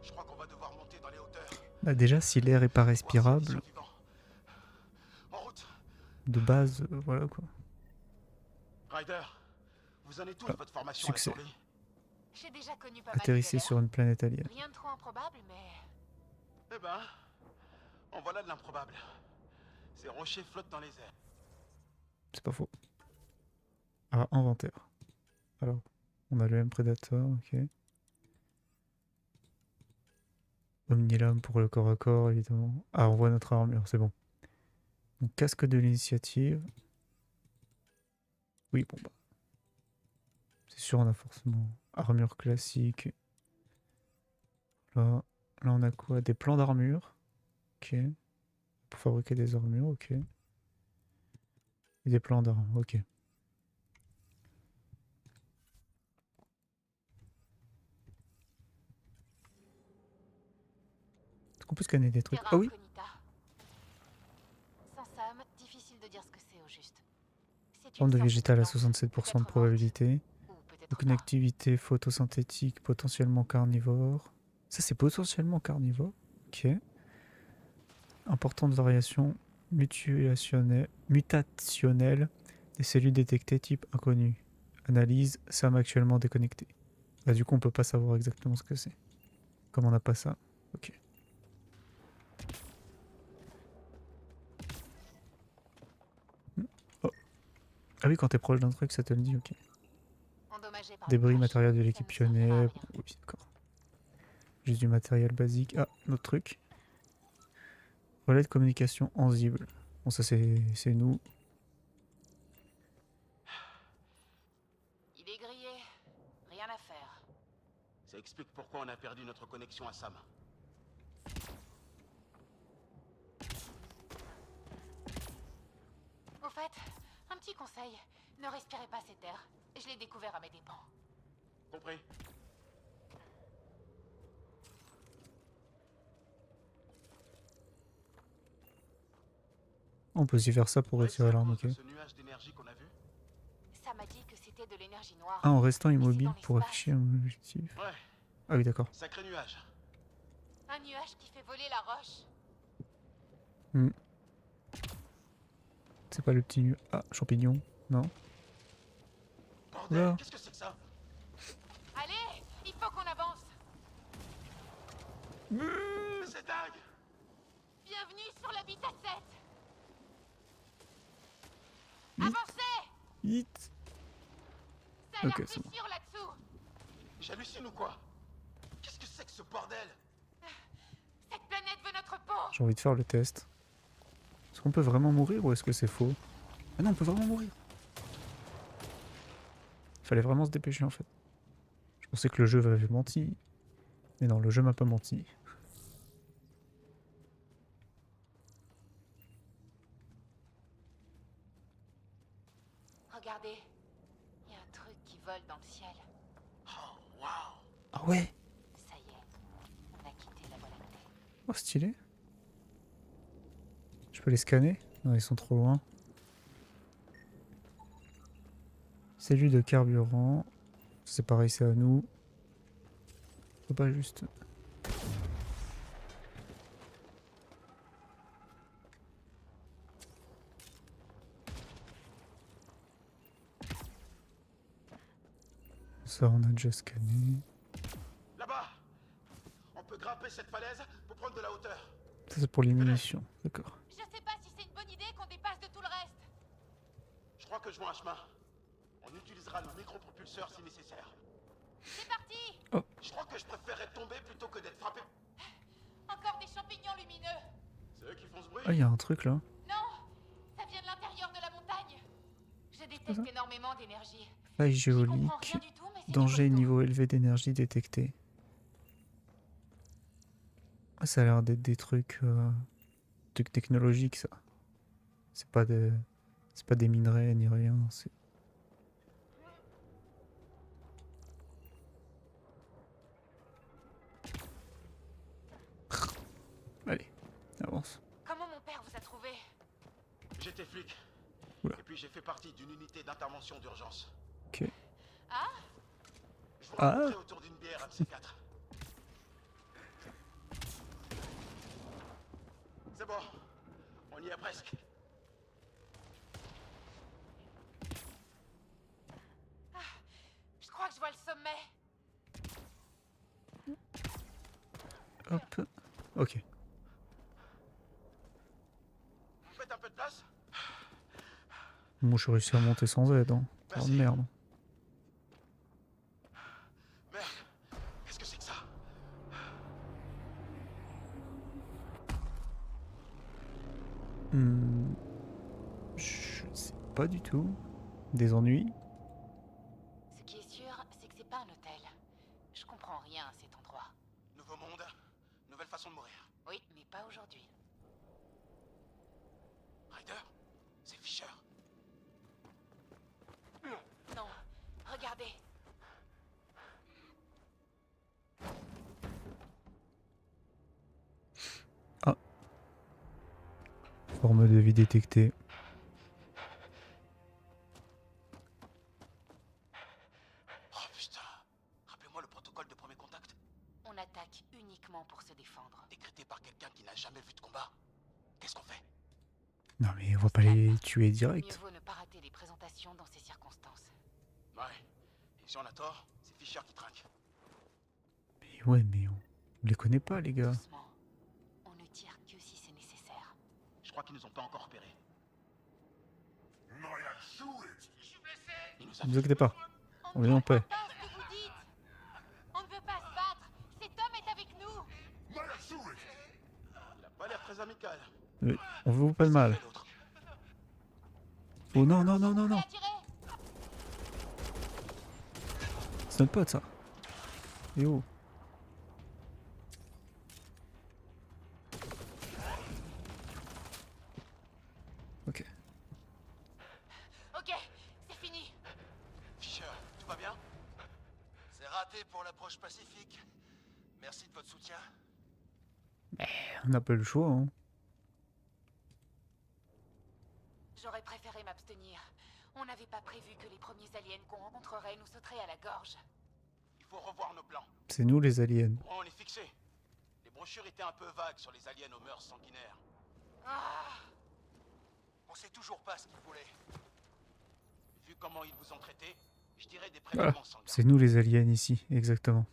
Je crois qu'on va devoir monter dans les hauteurs. Bah déjà, si l'air est pas respirable, En route. de base, voilà quoi. Ryder, vous en êtes tous Ah, de votre formation succès. à la survie? J'ai déjà connu pas mal de Atterrissez galères. sur une planète alien. Rien de trop improbable, mais... Eh ben, en voilà de l'improbable. Ces rochers flottent dans les airs. C'est pas faux. Ah, inventaire. Alors, on a le M Predator, ok. Omnilame pour le corps à corps, évidemment. Ah, on voit notre armure, c'est bon. Donc, casque de l'initiative. Oui, bon bah. C'est sûr, on a forcément armure classique. Là, on a quoi? Des plans d'armure. Ok. Pour fabriquer des armures, ok. Et des plans d'armes, ok. Est-ce qu'on peut scanner des trucs? Terra Ah oui! Incognita. Sans Sam, difficile de dire ce que c'est au juste. C'est une Forme de sorte végétal à plante, 67% de peut-être probabilité. ou peut-être Donc une activité photosynthétique potentiellement carnivore. Ça c'est potentiellement carnivore. Ok. Importante variation mutationnelle des cellules détectées type inconnu. Analyse, Sam actuellement déconnecté. Bah du coup on peut pas savoir exactement ce que c'est. Comme on n'a pas ça. Ok. Oh. Ah oui, quand t'es proche d'un truc ça te le dit, ok. endommagé par Débris le crash. matériel de l'équipe Ça ne servira à pionnier. rien. Oui, d'accord. Juste du matériel basique. Ah, notre truc. Relais de communication enzible. Bon, ça c'est nous. Il est grillé. Rien à faire. Ça explique pourquoi on a perdu notre connexion à Sam. Au fait, un petit conseil. Ne respirez pas cet air. Je l'ai découvert à mes dépens. Compris. On peut aussi faire ça pour retirer l'arme, ok. Ça m'a dit que c'était de l'énergie noire. Ah, en restant immobile pour afficher un objectif. Ouais. Ah oui, d'accord. Sacré nuage. Un nuage qui fait voler la roche. C'est pas le petit nu... Ah, champignon. Non. Bordel, qu'est-ce que c'est que ça? Allez, il faut qu'on avance. Mais c'est dingue. Bienvenue sur l'habitat 7. Avancez. Vite. Ça a l'air Ok, plus c'est bon. sûr là-dessous. J'hallucine ou quoi? Qu'est-ce que c'est que ce bordel? Cette planète veut notre peau. J'ai envie de faire le test. Est-ce qu'on peut vraiment mourir ou est-ce que c'est faux? Ah non, on peut vraiment mourir. Fallait vraiment se dépêcher en fait. Je pensais que le jeu m'avait menti. Mais non, le jeu m'a pas menti. Regardez, il y a un truc qui vole dans le ciel. Oh, waouh. Ah ouais. Ça y est, on a quitté la Voie lactée. Oh, stylé. Je peux les scanner? Non, ils sont trop loin. Cellule de carburant. C'est pareil, c'est à nous. Faut pas juste... Ça, on a déjà scanné. Là-bas. On peut grimper cette falaise pour prendre de la hauteur. Ça, c'est pour les munitions. D'accord. Je sais pas si c'est une bonne idée qu'on dépasse de tout le reste. Je crois que je vois un chemin. On utilisera nos micropropulseurs si nécessaire. C'est parti. Oh. Je crois que je préférerais tomber plutôt que d'être frappé. Encore des champignons lumineux. C'est eux qui font ce bruit. Ah, il y a un truc là. Non, ça vient de l'intérieur de la montagne. Je détecte énormément d'énergie. Faille J'y comprends géolique. rien du tout, mais c'est Danger du costaud. niveau élevé d'énergie détecté. Ah, ça a l'air d'être des trucs technologiques ça. C'est pas des minerais ni rien. C'est... Allez, avance. Comment mon père vous a trouvé? J'étais flic. Oula. Et puis j'ai fait partie d'une unité d'intervention d'urgence. Ok. Ah? Je vous rencontrerai autour d'une bière, un de ces quatre. C'est bon. On y est presque. Je crois que je vois le sommet. Hop. Ok. Vous faites un peu de place? Moi je suis réussi à monter sans aide. Hein. Oh merde. Merde. Qu'est-ce que c'est que ça? Je sais pas du tout. Des ennuis? Ce qui est sûr, c'est que c'est pas un hôtel. Je comprends rien à cet endroit. Nouveau monde, nouvelle façon de mourir. Oui, mais pas aujourd'hui. Ryder, c'est Fisher. Non, regardez. Ah. Forme de vie détectée. Oh putain. Rappelez-moi le protocole de premier contact. On attaque uniquement pour se défendre. Décrété par quelqu'un qui n'a jamais vu de combat. Qu'est-ce qu'on fait? Non mais on va pas les tuer Mieux direct. vaut ne pas rater les présentations dans ces circonstances. Ouais. Et si on a tort, c'est Fisher qui trinque. Mais ouais, mais on les connaît pas les gars. Doucement. On ne tire que si c'est nécessaire. Je crois qu'ils nous ont pas encore repérés. Ils nous Ne vous inquiétez pas. On est en paix. Pas ce que vous dites. On ne veut pas se battre. Cet homme est avec nous. Il a pas l'air très amical. Mais on veut pas de mal. Oh non, non, non, non, non. C'est notre pote ça. Et oh. Ok. Ok, c'est fini. Fisher, tout va bien? C'est raté pour l'approche pacifique. Merci de votre soutien. On n'a pas le choix. Hein. J'aurais préféré m'abstenir. On n'avait pas prévu que les premiers aliens qu'on rencontrerait nous sauteraient à la gorge. Il faut revoir nos plans. C'est nous les aliens. On est fixé. Les brochures étaient un peu vagues sur les aliens aux mœurs sanguinaires. On sait toujours pas ce qu'ils voulaient. Vu comment ils vous ont traité, je dirais des Voilà. prélèvements sanguins. C'est nous les aliens ici, exactement.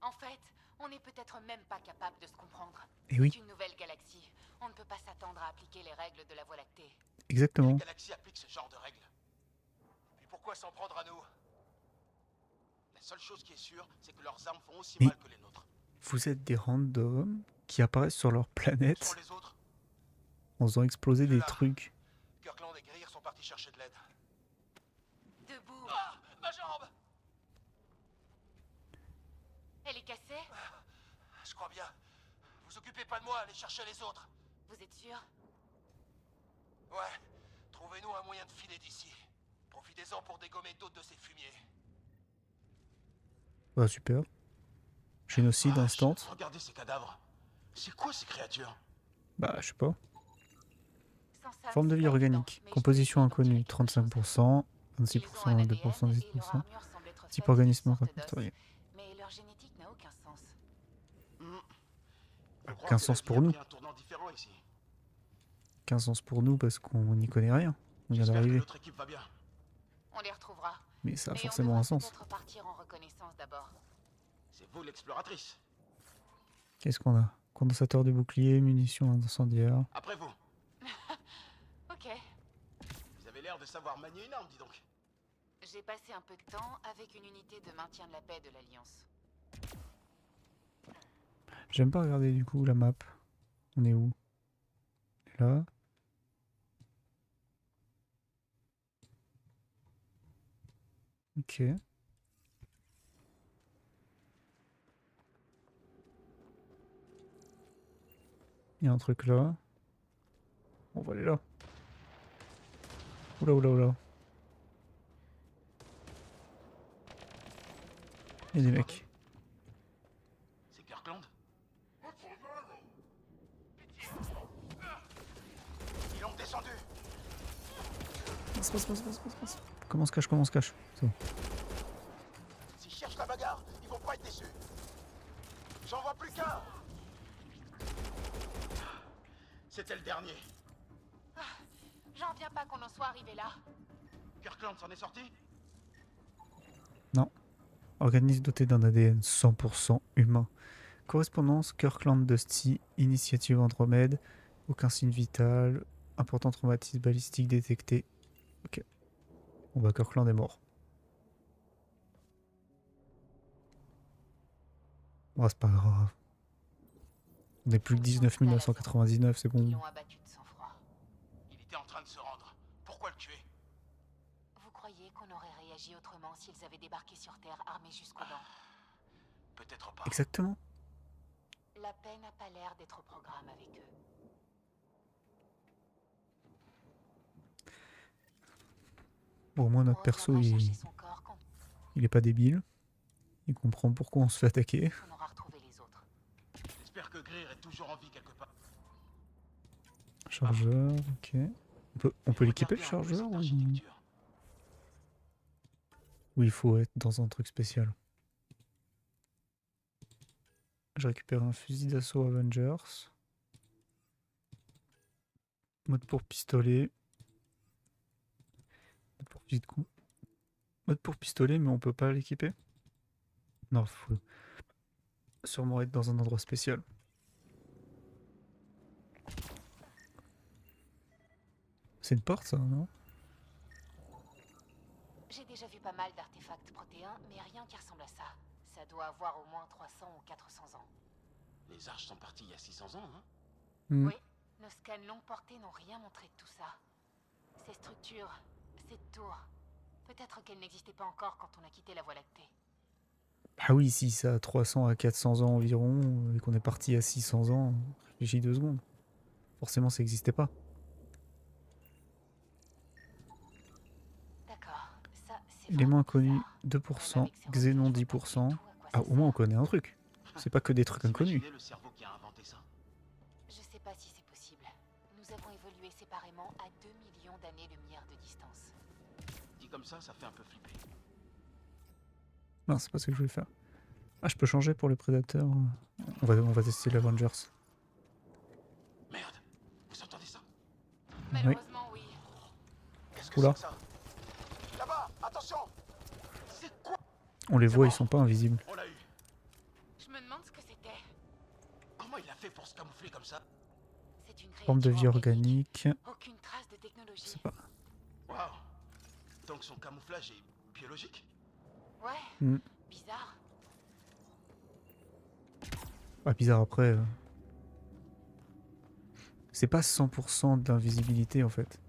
En fait, on n'est peut-être même pas capable de se comprendre. Eh oui. C'est une nouvelle galaxie. On ne peut pas s'attendre à appliquer les règles de la Voie lactée. Exactement. Les galaxies appliquent ce genre de règles. Puis pourquoi s'en prendre à nous? La seule chose qui est sûre, c'est que leurs armes font aussi Mais mal que les nôtres. vous êtes des randoms qui apparaissent sur leur planète Sont les autres? en faisant exploser des Là. trucs. Kirkland et Greer sont partis chercher de l'aide. Debout. Ah, ma jambe! Elle est cassée? Je crois bien. Vous occupez pas de moi, allez chercher les autres. Vous êtes sûr? Ouais. Trouvez-nous un moyen de filer d'ici. Profitez-en pour dégommer d'autres de ces fumiers. Bah super. Génocide instant. Regardez ces cadavres. C'est quoi ces créatures? Bah je sais pas. Sans ça, Forme de vie c'est pas évident, organique. mais je Composition peux essayer d'en inconnue. tirer quelque chose. 35%. 26%, 22%, ADN et 10%. leur armure semble être Type faite organisme d'une sorte répertorié. d'os, mais leur génétique n'a aucun sens. Aucun sens pour nous. Aucun sens pour nous parce qu'on n'y connaît rien. On vient d'arriver. Notre équipe va bien. On les retrouvera. Mais ça a Mais forcément on un devrait sens. peut-être partir en reconnaissance d'abord. C'est vous l'exploratrice. Qu'est-ce qu'on a? Condensateur de bouclier, munitions incendiaires. Après vous. Ok. Vous avez l'air de savoir manier une arme, dis donc. J'ai passé un peu de temps avec une unité de maintien de la paix de l'Alliance. J'aime pas regarder du coup la map. On est où? Là. Ok. Il y a un truc là. On va aller là. Oula oula oula. Il y a des mecs. C'est Kirkland? Ils l'ont descendu. Passe. Comment on se cache? C'est bon. S'ils cherchent la bagarre, ils vont pas être déçus. J'en vois plus qu'un. C'était le dernier. J'en viens pas qu'on en soit arrivé là. Kirkland s'en est sorti? Non. Organisme doté d'un ADN 100% humain. Correspondance Kirkland Dusty, initiative Andromède, aucun signe vital, important traumatisme balistique détecté. Ok. Bon bah Kirkland est mort. Bon, c'est pas grave. On est plus que 19 999, c'est bon. Ils l'ont abattu de sang-froid. Il était en train de se rendre. Pourquoi le tuer? Vous croyez qu'on aurait réagi autrement s'ils avaient débarqué sur Terre armés jusqu'aux dents? Peut-être pas. Exactement. La paix n'a pas l'air d'être au programme avec eux. Bon, au moins notre perso, il est pas débile. Il comprend pourquoi on se fait attaquer. On aura retrouvé les autres. J'espère que Greer est toujours en vie quelque part. Chargeur, ok. On peut l'équiper le chargeur ou... Oui, il faut être dans un truc spécial. Je récupère un fusil d'assaut Avengers. Mode pour pistolet. Mode pour fusil de coup. Mode pour pistolet, mais on peut pas l'équiper. Non, faut sûrement être dans un endroit spécial. C'est une porte, ça, non? J'ai déjà vu pas mal d'artefacts protéins, mais rien qui ressemble à ça. Ça doit avoir au moins 300 ou 400 ans. Les arches sont partis il y a 600 ans, hein? Oui, nos scans longue portée n'ont rien montré de tout ça. Ces structures, cette tour, peut-être qu'elles n'existaient pas encore quand on a quitté la Voie lactée. Ah oui, si ça a 300 à 400 ans environ, et qu'on est parti à 600 ans, réfléchis 2 secondes. Forcément, ça n'existait pas. D'accord, ça c'est Élément inconnu 2%, Xénon 10%. Ah, au moins on connaît un truc. C'est pas que des trucs inconnus. Le cerveau qui a inventé ça. Je sais pas si c'est possible. Nous avons évolué séparément à 2 millions d'années-lumière de distance. Dit comme ça fait un peu flipper. Non, c'est pas ce que je voulais faire. Ah, je peux changer pour les prédateurs. On va tester l'Avengers. Merde, vous entendez ça? Malheureusement, oui. Qu'est-ce que Oula. c'est que ça? Là-bas, attention! C'est quoi? On les voit, ils sont pas invisibles. On l'a eu. Je me demande ce que c'était. Comment il a fait pour se camoufler comme ça? C'est une Forme de vie créature organique. Aucune trace de Je technologie. sais pas. Waouh! Donc son camouflage est biologique? Ouais, Hmm. bizarre. Ah, bizarre après. C'est pas 100% d'invisibilité en fait.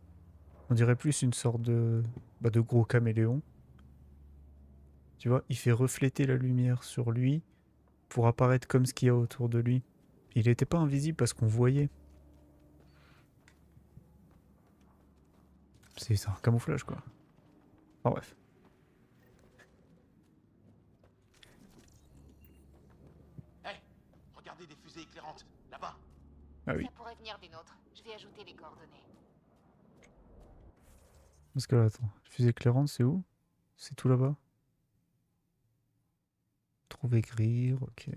On dirait plus une sorte de gros caméléon. Tu vois, il fait refléter la lumière sur lui pour apparaître comme ce qu'il y a autour de lui. Il était pas invisible parce qu'on voyait. C'est un camouflage quoi. Enfin bref. Hé, regardez des fusées éclairantes, là-bas. Ah oui. Ça pourrait venir des nôtres. Je vais ajouter les coordonnées. Parce que là, attends. Fusée éclairante, c'est où? C'est tout là-bas? Trouver gris, ok.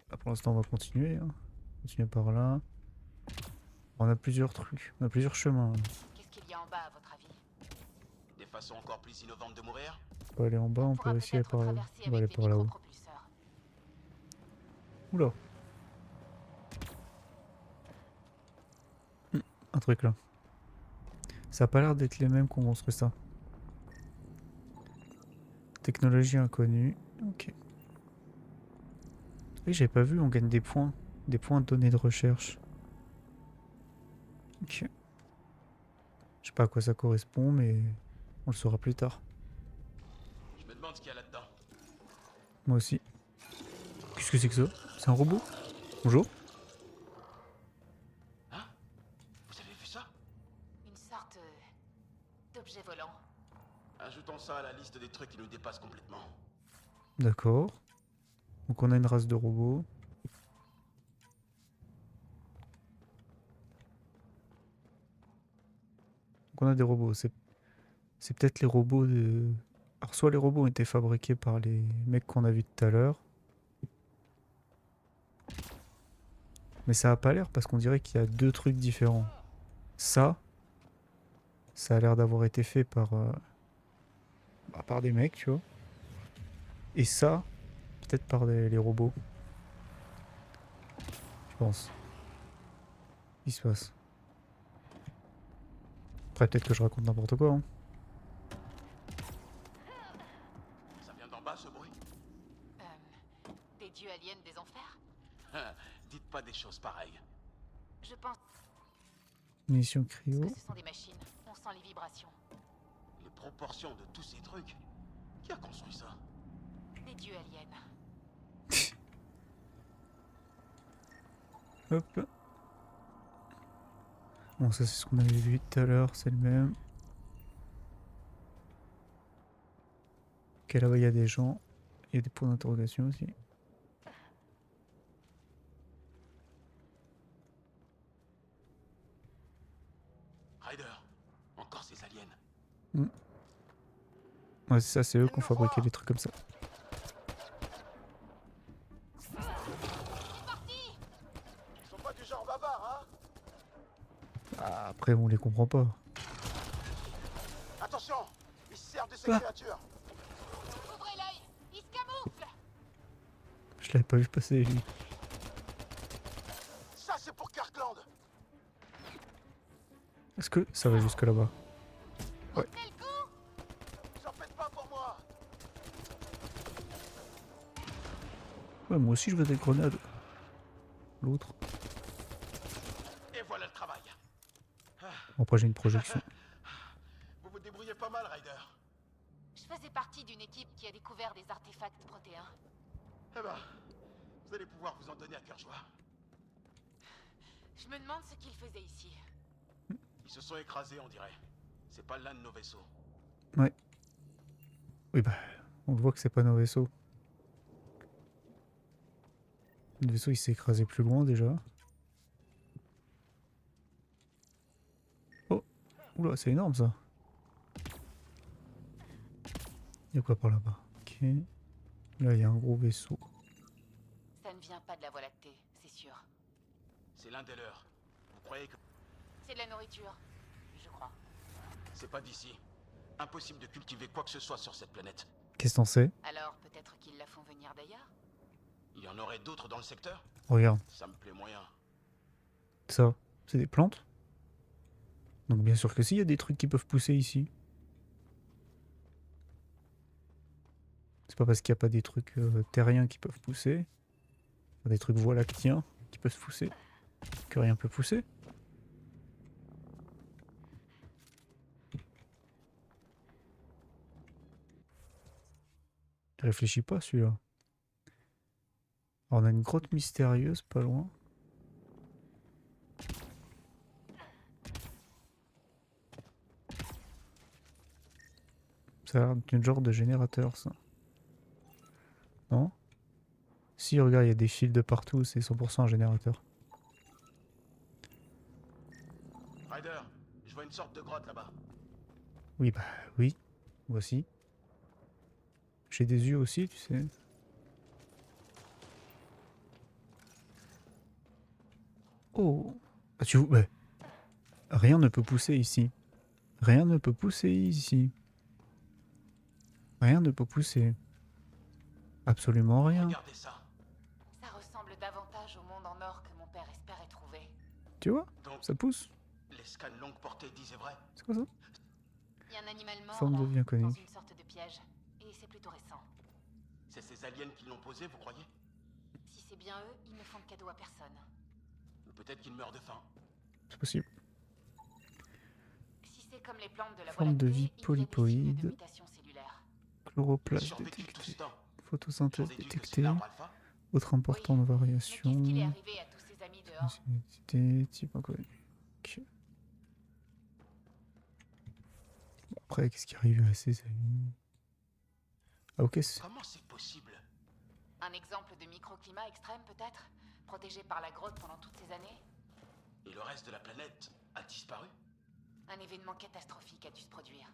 Là, pour l'instant, on va continuer. Hein. Continuer par là. On a plusieurs trucs. On a plusieurs chemins. Qu'est-ce qu'il y a en bas, à votre avis? Des façons encore plus innovantes de mourir? On peut aller en bas, on peut aussi aller par là. On va aller par là-haut. Oula. Un truc là. Ça a pas l'air d'être les mêmes qu'on construit ça. Technologie inconnue. Ok. Oui, j'avais pas vu, on gagne des points. Des points de données de recherche. Ok. Je sais pas à quoi ça correspond, mais on le saura plus tard. Je me demande ce qu'il y a là-dedans. Moi aussi. Qu'est-ce que c'est que ça? C'est un robot? Bonjour? Hein? Vous avez vu ça? Une sorte d'objet volant. Ajoutons ça à la liste des trucs qui nous dépassent complètement. D'accord. Donc on a une race de robots. Donc on a des robots. C'est peut-être les robots de... Alors soit les robots ont été fabriqués par les mecs qu'on a vus tout à l'heure. Mais ça a pas l'air parce qu'on dirait qu'il y a deux trucs différents. Ça a l'air d'avoir été fait par... par des mecs, tu vois. Et ça, peut-être par les robots. Je pense. Il se passe. Après, peut-être que je raconte n'importe quoi. Hein. Ça vient d'en bas, ce bruit? Des dieux aliens des enfers? Dites pas des choses pareilles. Je pense Munitions cryo. que ce sont des machines. On sent les vibrations. Les proportions de tous ces trucs. Qui a construit ça? Des dieux aliens. Hop. Bon, ça c'est ce qu'on avait vu tout à l'heure, c'est le même. Ok, là-bas il y a des gens. Il y a des points d'interrogation aussi. Ryder, encore ces aliens. Ouais, c'est ça, c'est eux qui ont fabriqué des trucs comme ça. Ils sont pas du genre bavard, hein? Ah, après, on les comprend pas. Attention, ils se servent de ces créatures. Ouvrez l'œil! Il se camoufle! Je l'avais pas vu passer, lui. Ça, c'est pour Kirkland. Est-ce que ça va jusque là-bas? Ouais. J'en faites pas pour moi. Ouais, moi aussi je veux des grenades. L'autre. Et voilà le travail. Bon, après j'ai une projection. Vous vous débrouillez pas mal, Ryder. Je faisais partie d'une équipe qui a découvert des artefacts protéins. Eh ben, vous allez pouvoir vous en donner à cœur joie. Je me demande ce qu'ils faisaient ici. Ils se sont écrasés, on dirait. C'est pas l'un de nos vaisseaux. Ouais. Oui, bah, on voit que c'est pas nos vaisseaux. Le vaisseau il s'est écrasé plus loin déjà. Oula, c'est énorme ça. Il y a quoi par là-bas? Ok. Là, il y a un gros vaisseau. Ça ne vient pas de la Voie lactée, c'est sûr. C'est l'un des leurs. Vous croyez que... C'est de la nourriture, je crois. C'est pas d'ici. Impossible de cultiver quoi que ce soit sur cette planète. Qu'est-ce que t'en sais? Alors peut-être qu'ils la font venir d'ailleurs? Il y en aurait d'autres dans le secteur? Regarde. Ça me plaît moyen. Ça, c'est des plantes. Donc bien sûr que si, il y a des trucs qui peuvent pousser ici. C'est pas parce qu'il n'y a pas des trucs terriens qui peuvent pousser, des trucs voie lactiens qui peuvent pousser, que rien peut pousser. Je réfléchis pas celui-là. Alors, on a une grotte mystérieuse pas loin. Ça a l'air d'un genre de générateur ça. Non? Si, regarde, il y a des fils de partout, c'est 100% un générateur. Ryder, je vois une sorte de grotte là-bas. Oui, bah oui. Voici. J'ai des yeux aussi, tu sais. Oh! Ah, tu vois, rien ne peut pousser ici. Rien ne peut pousser ici. Rien ne peut pousser. Absolument rien. Regardez ça. Ça ressemble davantage au monde en or que mon père espérait trouver. Tu vois? Donc, ça pousse. Les scans longue portée disaient vrai. C'est quoi ça? Il y a un animal mort Forme de là, vie inconnue. dans une sorte de piège. Et c'est plutôt récent. C'est ces aliens qui l'ont posé, vous croyez? Si c'est bien eux, ils ne font de cadeau à personne. Ou peut-être qu'ils meurent de faim. C'est possible. Si c'est comme les plantes de la Forme de vie polypoïde. Chloroplasme Survécu tout détecté. ce temps. Photosynthèse J'en déduis que c'est détectée. l'arbre alpha. Autre importante variation. Mais qu'est-ce qu'il est arrivé à tous ses amis dehors? Identité, type inconnu. Ok. Bon, après, qu'est-ce qui arrive à ses amis? Ah ok, c'est... Comment c'est possible? Un exemple de microclimat extrême peut-être? Protégé par la grotte pendant toutes ces années? Et le reste de la planète a disparu? Un événement catastrophique a dû se produire.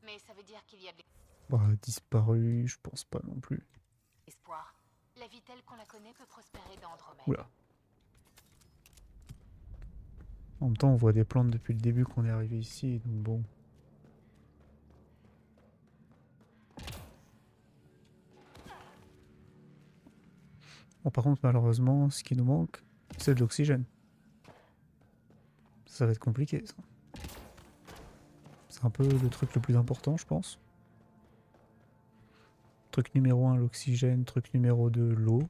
Mais ça veut dire qu'il y a des... Bah, disparu, je pense pas non plus. espoirs. La vie telle qu'on la connaît peut prospérer dans Andromède. Oula. En même temps, on voit des plantes depuis le début qu'on est arrivé ici, donc bon. Bon, par contre, malheureusement, ce qui nous manque, c'est de l'oxygène. Ça va être compliqué, ça. C'est un peu le truc le plus important, je pense. Truc numéro 1, l'oxygène. Truc numéro 2, l'eau.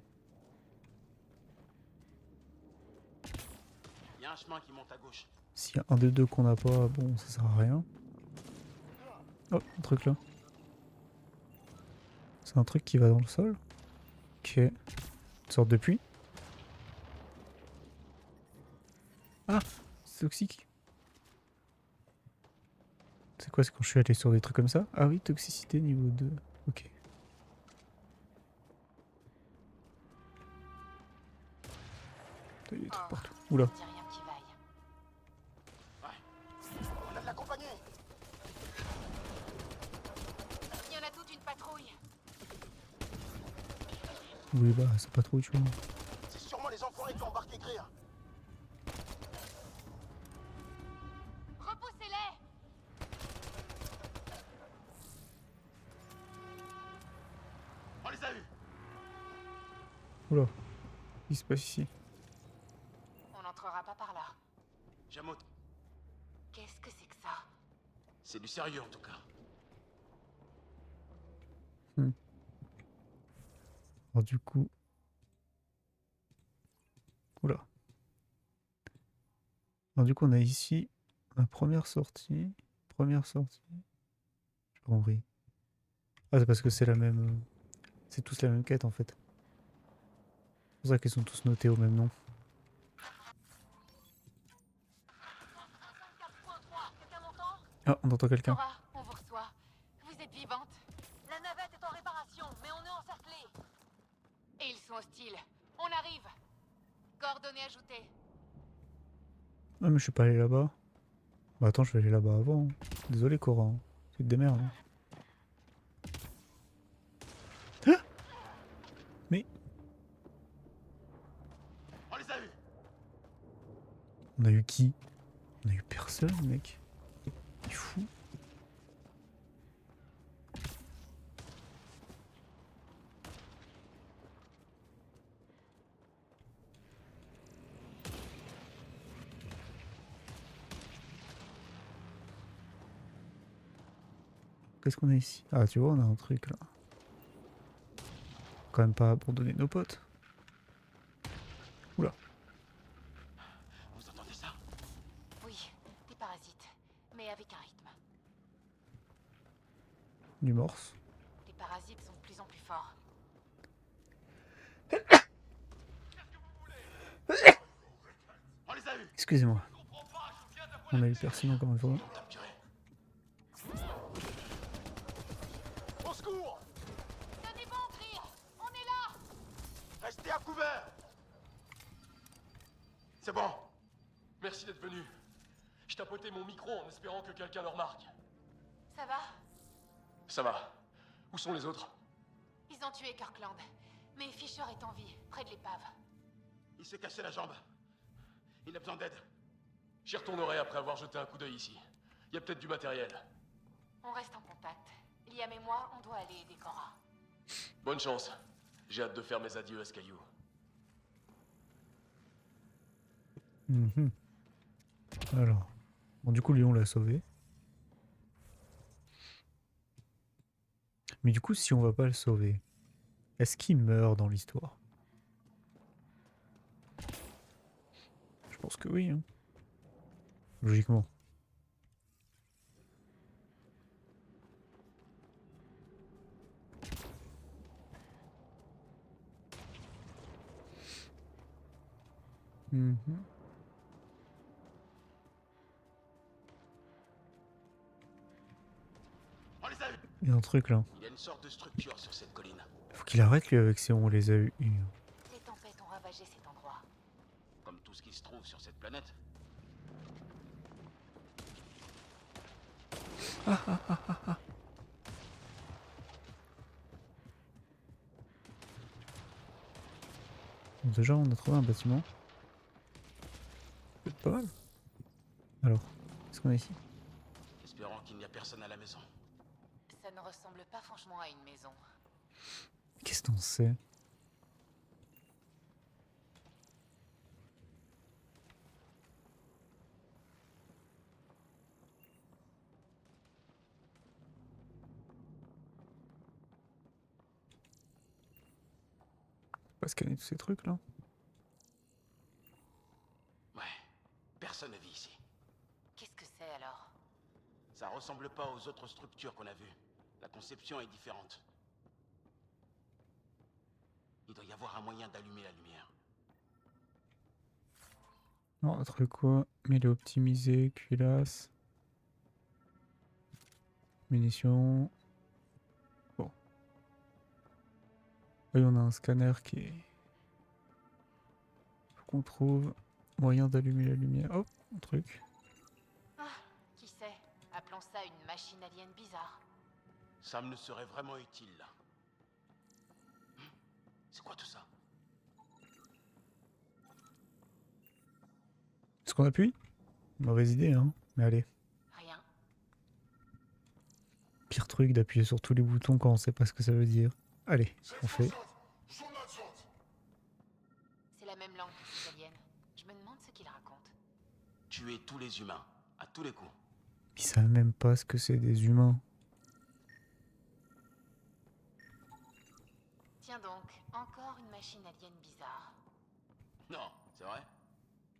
Il y a un chemin qui monte à gauche. S'il y a un des deux qu'on n'a pas, bon, ça sert à rien. Oh, un truc là. C'est un truc qui va dans le sol. Ok. Une sorte de puits. Ah, c'est toxique. C'est quoi, c'est quand je suis allé sur des trucs comme ça? Ah oui, toxicité niveau 2. Ok. Il y a des trucs partout. Oula. On a de la compagnie. Il y en a toute une patrouille. Oui, bah, c'est pas trop, tu vois. C'est sûrement les enfoirés qui ont embarqué Greer. Repoussez-les! On les a eus. Oula. Qu'est-ce qui se passe ici? On n'entrera pas par là. Jamot, Qu'est-ce que c'est que ça? c'est du sérieux en tout cas. Alors du coup... Oula. Alors du coup on a ici la première sortie. Première sortie. J'ai pas compris. Ah c'est parce que c'est la même... C'est tous la même quête en fait. C'est pour ça qu'ils sont tous notés au même nom. Ah, on entend quelqu'un. Cora, on vous reçoit. Vous êtes vivante. La navette est en réparation, mais on est encerclés. Et ils sont hostiles. On arrive. Coordonnées ajoutées. Ah mais je suis pas allé là-bas. Bah attends, je vais aller là-bas avant. Désolé Cora, hein. Tu te démerdes. Hein. Ah, mais... On les a eus. On a eu qui? On a eu personne, mec. Il est fou. Qu'est-ce qu'on a ici? Ah, tu vois, on a un truc là. Quand même pas abandonner nos potes. Oula. Vous entendez ça? Oui, des parasites, mais avec un rythme. Du morse. Les parasites sont de plus en plus forts. On les a eus. Excusez-moi. On a eu personne encore une fois. Au secours! Tenez bon, Greer. On est là. Restez à couvert! C'est bon. Merci d'être venu. Je tapotais mon micro en espérant que quelqu'un le remarque. Ça va? Ça va. Où sont les autres? Ils ont tué Kirkland. Mais Fisher est en vie, près de l'épave. Il s'est cassé la jambe. Il a besoin d'aide. J'y retournerai après avoir jeté un coup d'œil ici. Il y a peut-être du matériel. On reste en contact. Liam et moi, on doit aller aider Cora. Bonne chance. J'ai hâte de faire mes adieux à ce caillou. Mhm. Alors. Bon, du coup, lui, on l'a sauvé. Mais du coup, si on va pas le sauver, est-ce qu'il meurt dans l'histoire? Je pense que oui, hein. Logiquement. Mhm. On les a eus. Il y a un truc là. Il y a une sorte de structure sur cette colline. Faut qu'il arrête lui avec ses on les a eu. Les tempêtes ont ravagé cet endroit. Comme tout ce qui se trouve sur cette planète. Bon, déjà, on a trouvé un bâtiment. C'est pas mal. Alors, qu'est-ce qu'on a ici? Espérons qu'il n'y a personne à la maison. Ça ne ressemble pas franchement à une maison. Qu'est-ce qu'on sait? Pas scanner tous ces trucs là. Ouais. Personne ne vit ici. Qu'est-ce que c'est alors? Ça ressemble pas aux autres structures qu'on a vues. La conception est différente. Il doit y avoir un moyen d'allumer la lumière. Non, on a trouvé quoi? Mais il est optimisé, cuirasse. Munitions. Bon. Là, on a un scanner qui est... Faut qu'on trouve moyen d'allumer la lumière. Hop, un truc. Ah, qui sait? Appelons ça une machine alien bizarre. Ça me serait vraiment utile là. C'est quoi tout ça? Est-ce qu'on appuie? Mauvaise idée, hein. Mais allez. Rien. Pire truc d'appuyer sur tous les boutons quand on sait pas ce que ça veut dire. Allez, on fait. C'est la même langue que ces aliens. Je me demande ce qu'ils racontent. Tuer tous les humains, à tous les coups. Ils savent même pas ce que c'est des humains. Tiens donc, encore une machine alien bizarre. Non, c'est vrai?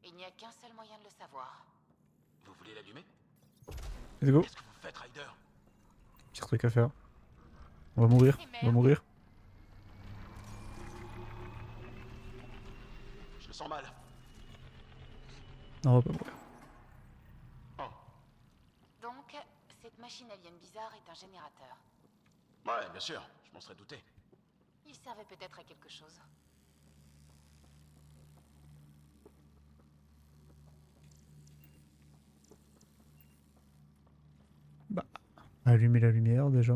Il n'y a qu'un seul moyen de le savoir. Vous voulez l'allumer? Let's go. Qu'est-ce que vous faites, Ryder? Pire truc à faire. On va mourir. On va mourir. Je le sens mal. Non, on va pas mourir. Donc, cette machine alien bizarre est un générateur. Ouais, bien sûr, je m'en serais douté. Il servait peut-être à quelque chose. Allumer la lumière déjà.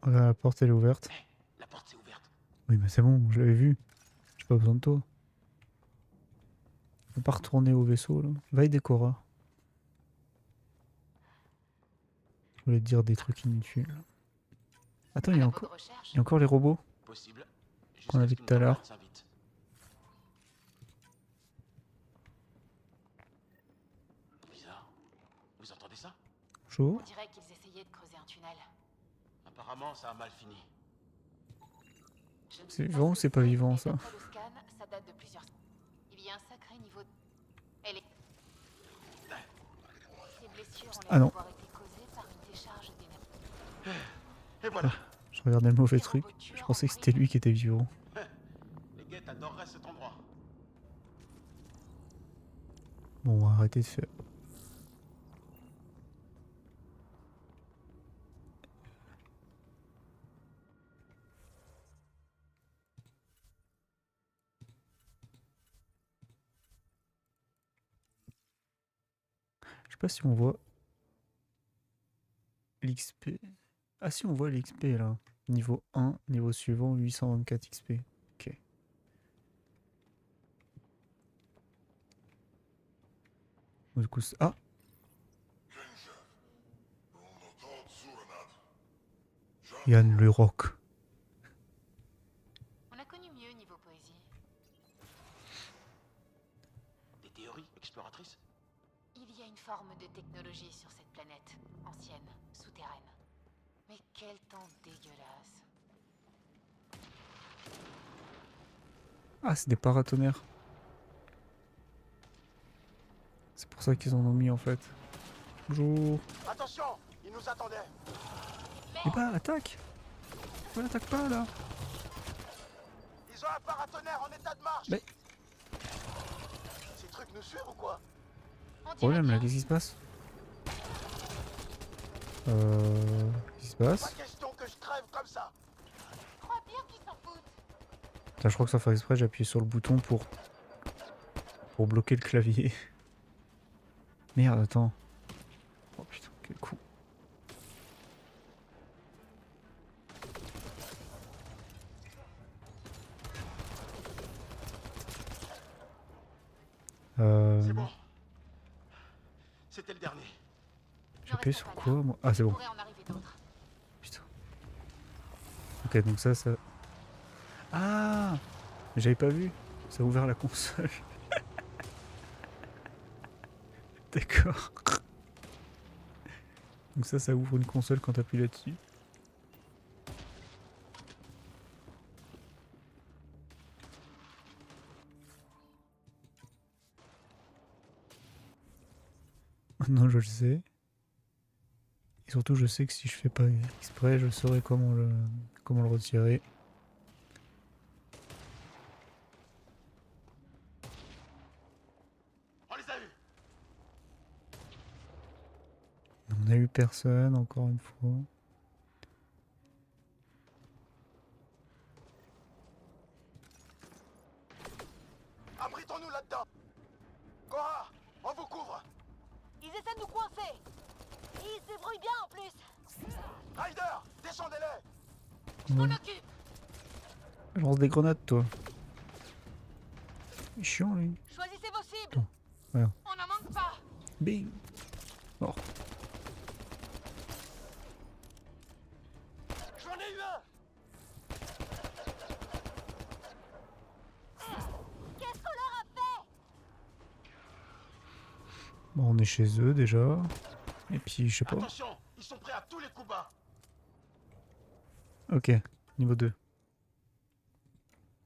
Regarde, la porte elle est ouverte. La porte s'est ouverte. Oui mais c'est bon, je l'avais vu. J'ai pas besoin de toi. On peut pas retourner au vaisseau là. Va aider Cora. Je voulais te dire des trucs inutiles. Attends, il y a encore les robots Possible. qu'on a vu tout à l'heure. Bizarre. Vous entendez ça? Chaud. On dirait qu'ils essayaient de creuser un tunnel. Apparemment, ça a mal fini. C'est vivant ou c'est pas vivant ça? D'après le scan, ça date de plusieurs... Il y a un sacré niveau de... Elle est... Ces blessures ont Ah non. l'air d'avoir été causées par une décharge d'énergie. Et voilà. Je regardais le mauvais truc. Je pensais que c'était lui qui était vivant. Les guettes adoreraient cet endroit. Bon, on va arrêter de faire... Je sais pas si on voit l'XP. Ah si, on voit l'XP là. Niveau 1, niveau suivant, 824 XP. Ok. Du coup, ah! Yann le rock. On a connu mieux niveau poésie. Des théories exploratrices? Il y a une forme de technologie sur cette planète, ancienne, souterraine. Mais quel temps dégueulasse. Ah, c'est des paratonnerres. C'est pour ça qu'ils en ont mis en fait. Bonjour. Attention, ils nous attendaient. Eh bah, attaque! Ouais, attaque pas là! Ils ont un paratonnerre en état de marche. Mais... Ces trucs nous suivent ou quoi? Problème là, qu'est-ce qui se passe? Qu'est-ce qui se passe? Pas question que je crève comme ça. Je crois bien qu'ils s'en foutent. Là, je crois que ça fait exprès, j'ai appuyé sur le bouton pour bloquer le clavier. Merde, attends. Oh putain, quel coup. C'est bon. C'était le dernier. J'ai appuyé sur quoi moi? Ah, c'est bon. Putain. Ok, donc ça... Ah! J'avais pas vu. Ça a ouvert la console. D'accord. Donc ça ouvre une console quand t'appuies là-dessus. Maintenant je le sais. Et surtout je sais que si je fais pas exprès, je saurai comment le retirer. On les a eus. On a eu personne encore une fois. Abritons-nous là-dedans. Cora, on vous couvre. Ils essaient de nous coincer. Ils se débrouillent bien en plus. Ryder, descendez-les. Je m'en occupe. Je lance des grenades toi. Il est chiant lui. Choisissez vos cibles. Attends, voilà. On n'en manque pas. Bing. Mort. J'en ai eu un. Qu'est-ce qu'on leur a fait? Bon, on est chez eux déjà. Et puis je sais pas. Attention, ils sont prêts à tous les coups bas. Ok, niveau 2.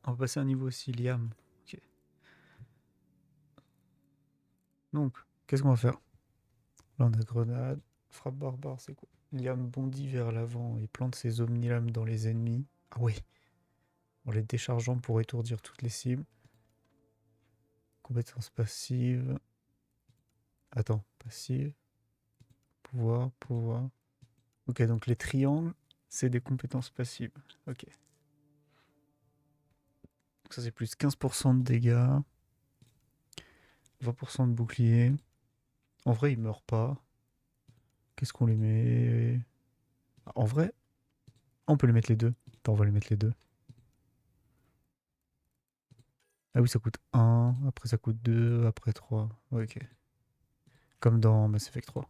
On va passer à un niveau aussi, Liam. Ok. Donc, qu'est-ce qu'on va faire? Là on a grenade. Frappe barbare, c'est quoi? Liam bondit vers l'avant et plante ses omnilames dans les ennemis. Ah ouais. En les déchargeant pour étourdir toutes les cibles. Compétence passive. Attends, passive. Pouvoir. Ok, donc les triangles C'est des compétences passives. Ok. Donc ça c'est plus 15% de dégâts. 20% de bouclier. En vrai, il meurt pas. Qu'est-ce qu'on les met? En vrai, on peut les mettre les deux. Attends, on va les mettre les deux. Ah oui, ça coûte 1, après ça coûte 2, après 3. Ok. Comme dans Mass Effect 3.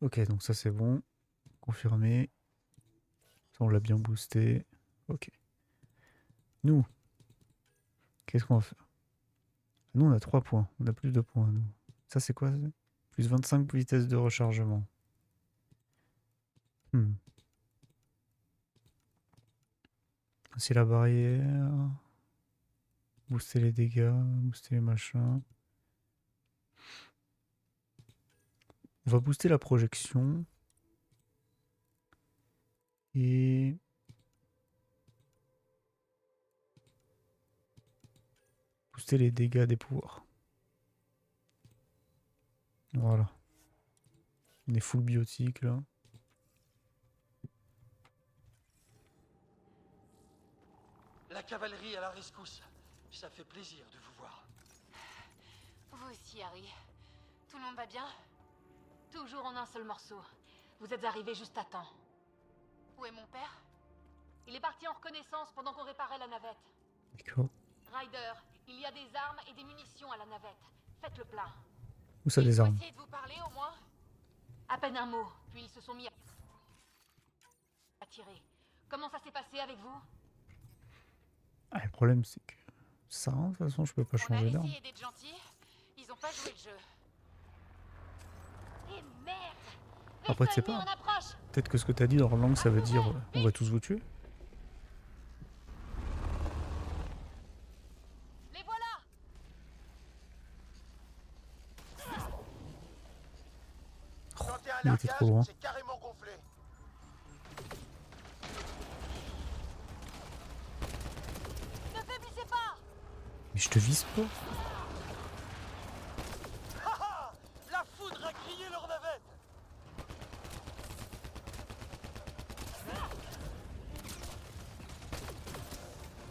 Ok, donc ça c'est bon. Confirmé. Ça, on l'a bien boosté. Ok. Nous, qu'est-ce qu'on va faire? Nous, on a 3 points. On a plus de points, nous. Ça, c'est quoi? Plus 25 vitesse de rechargement. C'est la barrière. Booster les dégâts. Booster les machins. On va booster la projection. Et... booster les dégâts des pouvoirs. Voilà. On est full biotique, là. La cavalerie à la rescousse. Ça fait plaisir de vous voir. Vous aussi, Harry. Tout le monde va bien? Toujours en un seul morceau. Vous êtes arrivés juste à temps. Où est mon père? Il est parti en reconnaissance pendant qu'on réparait la navette. D'accord. Ryder, il y a des armes et des munitions à la navette. Faites le plein. Où ça, des armes? Essayez de vous parler au moins. À peine un mot, puis ils se sont mis à tirer. Comment ça s'est passé avec vous? Ah, le problème, c'est que ça, de toute façon, je peux pas changer d'arme. On a essayé d'être gentils. Ils ont pas joué le jeu. Et merde! Après, tu sais pas. Peut-être que ce que t'as dit dans la langue, ça veut dire on va tous vous tuer. Les voilà! Oh, il était trop loin. C'est carrément gonflé. Ne faiblissez pas! Mais je te vise pas. La foudre a grillé leur navette.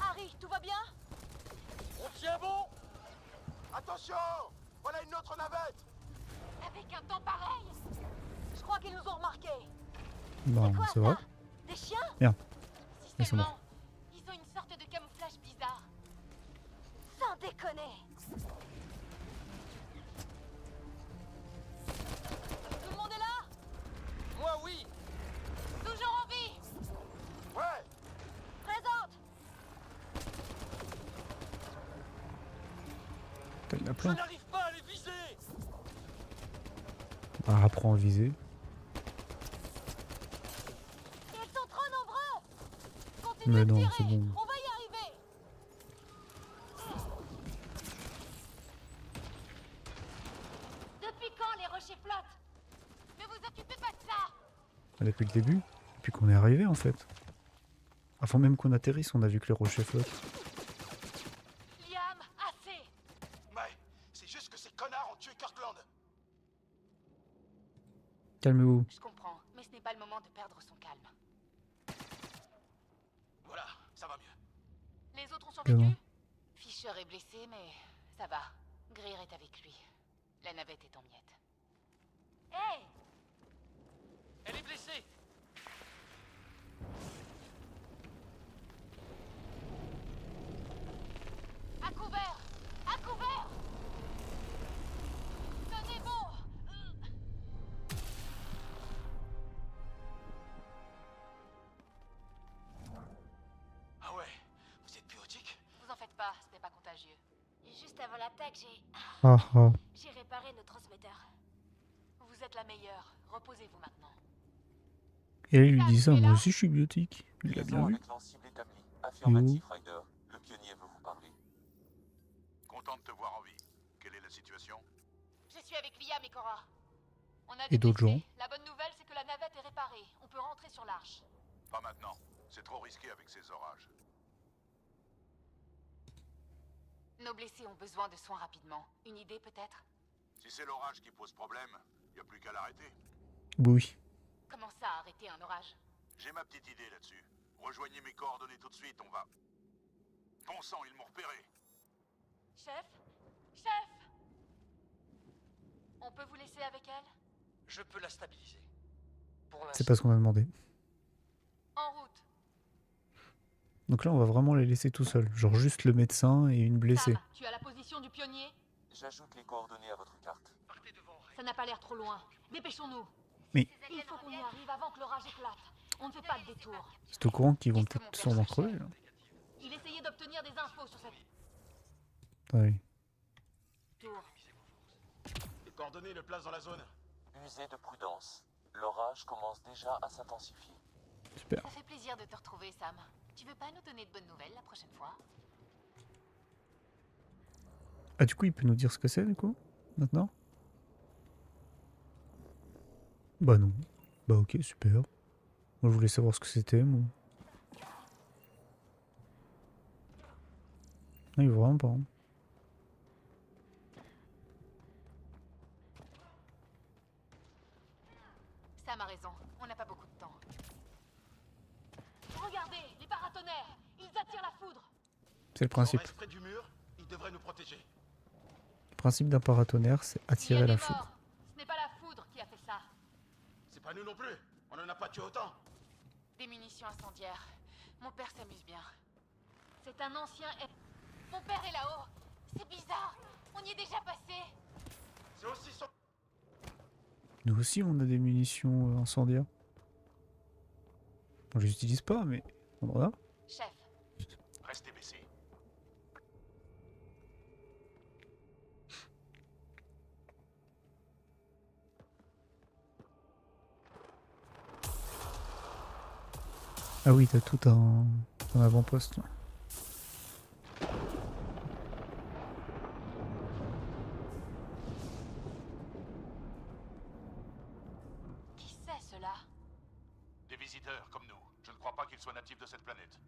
Harry, tout va bien? On tient bon? Attention! Voilà une autre navette! Avec un temps pareil? Je crois qu'ils nous ont remarqués. Non, c'est vrai. Des chiens? Merde. Si Ils sont seulement. morts. Ils ont une sorte de camouflage bizarre. Sans déconner. Tout le monde est là? Moi, oui. Toujours en vie? Ouais! Présente! T'as de la Je plein. n'arrive pas à les viser. Bah, apprends à viser. Ils sont trop nombreux! Mais Continuez de non, tirer! c'est bon. On va y arriver! Depuis quand les rochers flottent? Ne vous occupez pas de ça! Depuis le début. Depuis qu'on est arrivé, en fait. Avant même qu'on atterrisse, on a vu que les rochers flottent. Liam, assez! Mais c'est juste que ces connards ont tué Kirkland. Calmez-vous. Je comprends, mais ce n'est pas le moment de perdre son calme. Voilà, ça va mieux. Les autres ont Comment? survécu? Fisher est blessé, mais ça va. Greer est avec lui. La navette est en miettes. Hey! Elle est blessée. À couvert! À couvert! Tenez bon! Ah ouais, vous êtes biotique? Vous en faites pas, ce n'est pas contagieux. Juste avant l'attaque, Ah ah. j'ai réparé nos transmetteurs. Vous êtes la meilleure. Reposez-vous maintenant. Et elle lui dit ça, moi aussi je suis biotique. Il l'a bien vu. Avec l'ensemble établi. Affirmatif, Ryder. Le pionnier veut vous parler. Content de te voir en vie. Quelle est la situation? Je suis avec Liam et Cora. On a Et d'autres détecté. gens. La bonne nouvelle, c'est que la navette est réparée. On peut rentrer sur l'arche. Pas maintenant. C'est trop risqué avec ces orages. Nos blessés ont besoin de soins rapidement. Une idée peut-être? Si c'est l'orage qui pose problème, y a plus qu'à l'arrêter. Oui. Comment ça, arrêter un orage? J'ai ma petite idée là-dessus. Rejoignez mes coordonnées tout de suite, on va. Bon sang, ils m'ont repéré. Chef? Chef? On peut vous laisser avec elle? Je peux la stabiliser. Pour l'instant. C'est pas ce qu'on a demandé. En route. Donc là, on va vraiment les laisser tout seuls. Genre juste le médecin et une blessée. Sam, tu as la position du pionnier? J'ajoute les coordonnées à votre carte. Ça n'a pas l'air trop loin. Dépêchons-nous. Mais Il faut qu'on y arrive avant que l'orage éclate. On ne fait pas de détour. c'est au courant qu'ils vont peut-être sûrement crever, là. Il essayait d'obtenir des infos sur cette Ah oui. tour. Les coordonnées le placent dans la zone. Usez de prudence. L'orage commence déjà à s'intensifier. Super. Ça fait plaisir de te retrouver, Sam. Tu veux pas nous donner de bonnes nouvelles la prochaine fois? Ah, du coup, il peut nous dire ce que c'est, du coup, maintenant? Bah non. Bah ok, super. Moi, je voulais savoir ce que c'était, moi. Non, il veut vraiment pas. Hein. Sam a raison, on n'a pas beaucoup de temps. Regardez, les paratonnerres. Ils attirent la foudre. C'est le principe. On reste près du mur, ils devraient nous protéger. Le principe d'un paratonnerre, c'est Il y a attirer des la morts. foudre. Ce n'est pas la foudre qui a fait ça. C'est pas nous non plus. On en a pas tué autant. Des munitions incendiaires. Mon père s'amuse bien. C'est un ancien... Mon père est là-haut. C'est bizarre, on y est déjà passé. C'est aussi son... Nous aussi, on a des munitions incendiaires. On les utilise pas, mais on en a. Chef, Restez baissés. Ah oui, t'as tout un avant-poste. Là. qui c'est cela? Des visiteurs, comme nous. Je ne crois pas qu'ils soient natifs de cette planète.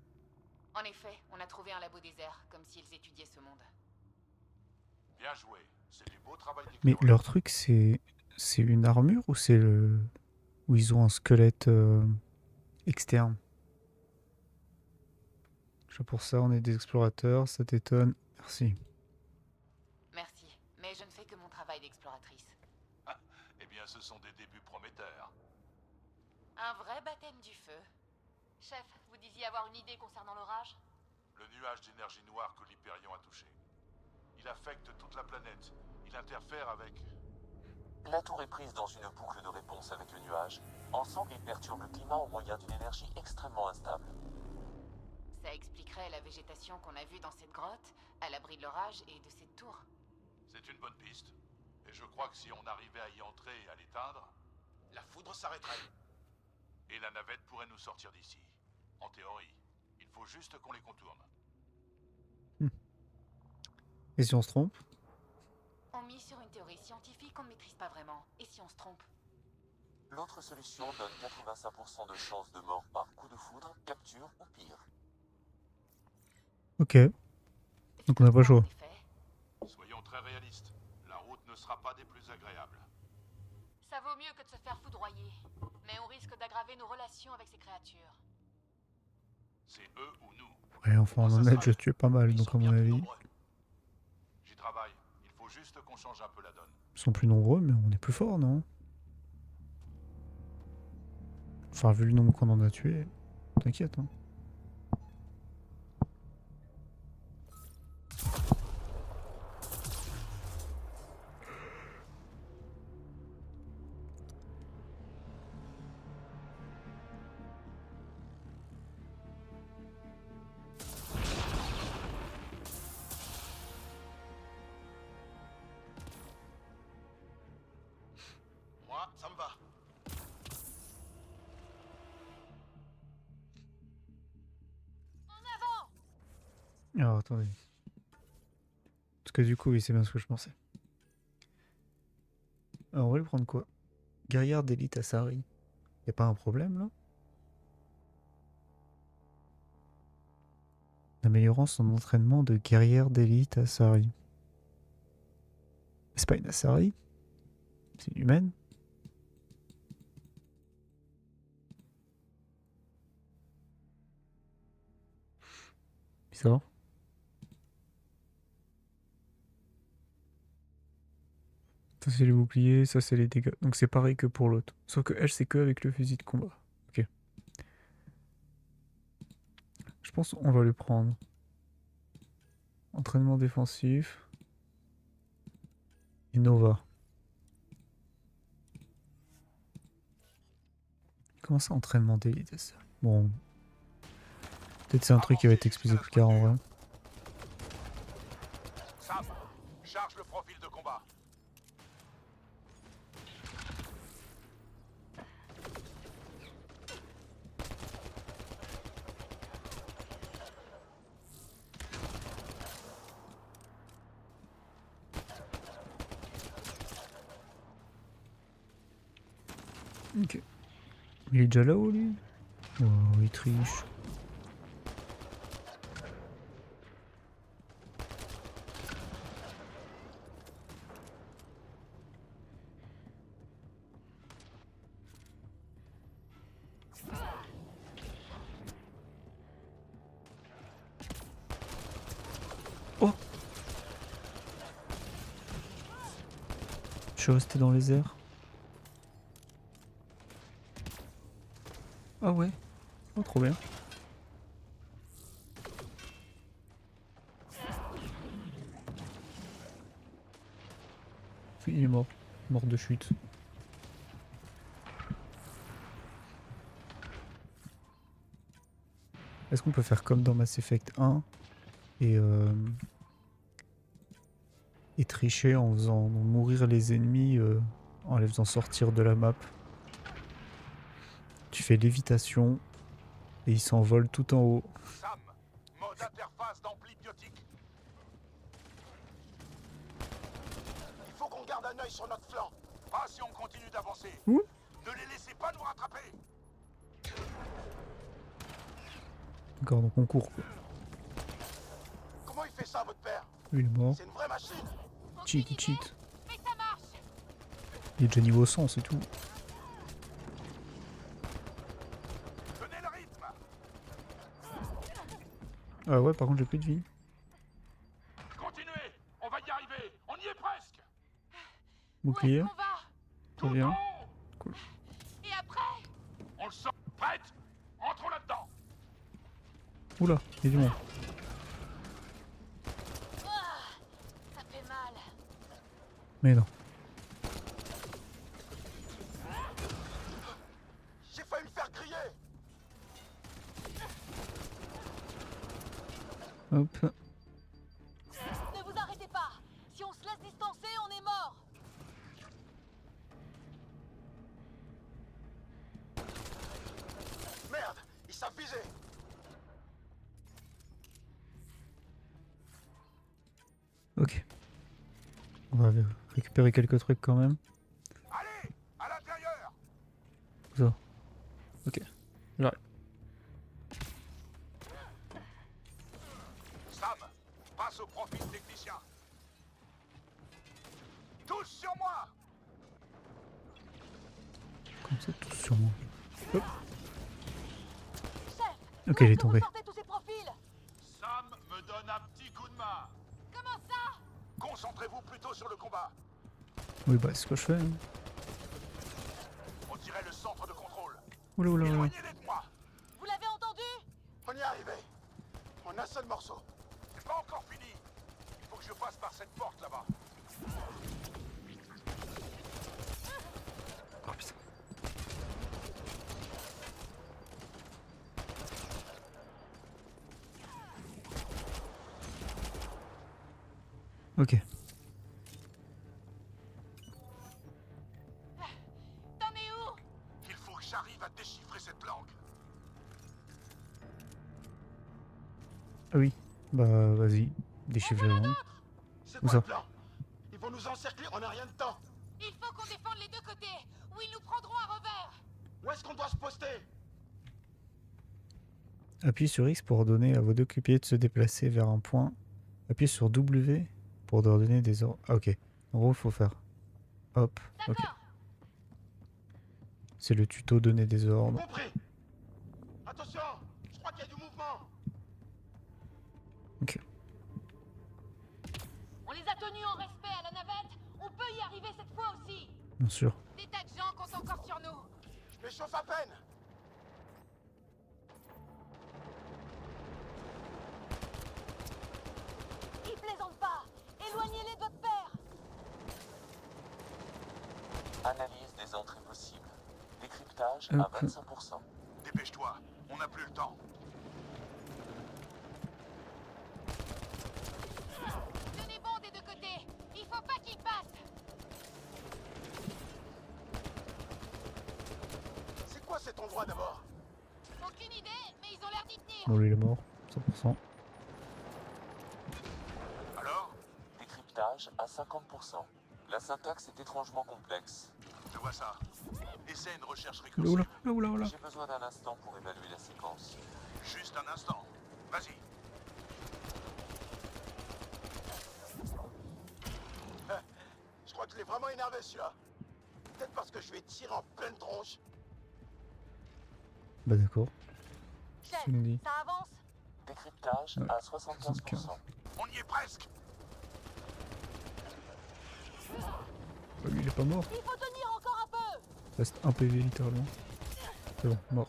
En effet, on a trouvé un labo désert, comme s'ils étudiaient ce monde. Bien joué. C'est du beau travail Mais d'exploration. leur truc, c'est une armure ou c'est le... Où ils ont un squelette externe? Pour ça, on est des explorateurs, ça t'étonne. Merci. Merci, mais je ne fais que mon travail d'exploratrice. Eh bien, ce sont des débuts prometteurs. Un vrai baptême du feu. Chef, vous disiez avoir une idée concernant l'orage? Le nuage d'énergie noire que l'Hyperion a touché. Il affecte toute la planète. Il interfère avec... La tour est prise dans une boucle de réponse avec le nuage. Ensemble, ils perturbent le climat au moyen d'une énergie extrêmement instable. Ça expliquerait la végétation qu'on a vue dans cette grotte, à l'abri de l'orage et de cette tour. C'est une bonne piste. Et je crois que si on arrivait à y entrer et à l'éteindre, La foudre s'arrêterait. et la navette pourrait nous sortir d'ici. En théorie. Il faut juste qu'on les contourne. Et si on se trompe? On mise sur une théorie scientifique qu'on ne maîtrise pas vraiment. Et si on se trompe? L'autre solution donne 85% de chances de mort par coup de foudre, capture ou pire. Ok. Donc on n'a pas le choix. Soyons très réalistes. La route ne sera pas des plus agréables. Ça vaut mieux que de se faire foudroyer. Mais on risque d'aggraver nos relations avec ces créatures. C'est eux ou nous. Ouais, enfin, on en a déjà tué pas mal, donc à mon avis, J'y travaille. Il faut juste qu'on change un peu la donne. ils sont plus nombreux, mais on est plus fort, non? Enfin, vu le nombre qu'on en a tué, t'inquiète, hein. Moi, ça me va. Alors, attendez. Parce que du coup, oui, c'est bien ce que je pensais. Alors, on va lui prendre quoi? Guerrière d'élite Asari. Y'a pas un problème, là? Améliorant son entraînement de guerrière d'élite Asari. C'est pas une Asari? C'est une humaine? Bizarre. Ça c'est les boucliers, ça c'est les dégâts. Donc c'est pareil que pour l'autre. Sauf que elle c'est que avec le fusil de combat. Ok. Je pense qu'on va le prendre. Entraînement défensif. Et Nova. Comment ça entraînement d'élite ça? Bon. Peut-être c'est un truc qui va être expliqué plus tard en vrai. Sam, charge le profil de combat. Ok. Il est déjà là-haut lui? Oh, il triche. Oh! Je suis resté dans les airs. Ah ouais, oh, trop bien. Il est mort, mort de chute. Est-ce qu'on peut faire comme dans Mass Effect 1 et tricher en faisant mourir les ennemis, en les faisant sortir de la map? Tu fais lévitation et ils s'envolent tout en haut. Sam, mode interface d'ampli biotique. Il faut qu'on garde un œil sur notre flanc. Pas si on continue d'avancer. Ouh. Ne les laissez pas nous rattraper. D'accord, donc on court quoi. Comment il fait ça, votre père? Lui il est mort. C'est une vraie machine. Cheat, il cheat. Mais ça marche. Il est déjà niveau 100, c'est tout. Tenez le rythme. Ah ouais, par contre j'ai plus de vie. Continuez, on va y arriver. On y est presque. Bouclier. On va. Très bien. Cool. Et après? On le sort. Prête? Entrons là-dedans. Oula, il y a du monde. Ça fait mal. Mais non. J'ai failli me faire griller. Hop. Ne vous arrêtez pas. Si on se laisse distancer, on est mort. Merde, ils savent viser. Ok. On va récupérer quelques trucs quand même. Allez, à l'intérieur. Ça. Ok. J'arrive. Sam, passe au profil technicien. Tous sur moi. Comme ça, tous sur moi. Hop. Chef, Ok, il est tombé. sortez tous ces profils. Sam me donne un petit coup de main. Comment ça? Concentrez-vous plutôt sur le combat. Oui, bah, c'est ce que je fais. Hein. On dirait le centre de contrôle. Oula, oula, oula. Éloignez-les de moi. Vous l'avez entendu? On y est arrivé. On a un seul morceau. C'est pas encore fini. Il faut que je passe par cette porte là-bas. Oh putain. Ok. T'en es où? Il faut que j'arrive à déchiffrer cette langue. Ah oui. Bah, vas-y. Déchiffrez-le. C'est Où quoi ça? le plan? Ils vont nous encercler, on n'a rien de temps. Il faut qu'on défende les deux côtés, ou ils nous prendront à revers. Où est-ce qu'on doit se poster? Appuyez sur X pour ordonner à vos deux coéquipiers de se déplacer vers un point. Appuyez sur W pour leur donner des ordres. Ah, ok. En gros, il faut faire. Hop. Ok. C'est le tuto donner des ordres. Compris. Attention, je crois qu'il y a du mouvement. fois aussi. Bien sûr. Des tas de gens comptent encore sur nous. Je m'échauffe à peine. Ils plaisantent pas. Éloignez-les de votre père. Analyse des entrées possibles. Décryptage Hop. à 25%. Dépêche-toi, on n'a plus le temps. Tenez bon des deux côtés. Il faut pas qu'ils passent. C'est quoi cet endroit d'abord? Aucune idée, mais ils ont l'air d'y tenir. Bon, lui il est mort, 100%. Alors? Décryptage à 50%. La syntaxe est étrangement complexe. Je vois ça. Essaie une recherche Oula, récursive. oula, oula. J'ai besoin d'un instant pour évaluer la séquence. Juste un instant. Vas-y. Je crois que je l'ai vraiment énervé celui-là. Peut-être parce que je vais tirer en pleine tronche. Bah d'accord. Chef, Tu me dis. ça avance. Décryptage Ouais, à 75%. On y est presque. Bah, lui il est pas mort. Il faut tenir encore un peu. Reste un PV littéralement. C'est bon, mort.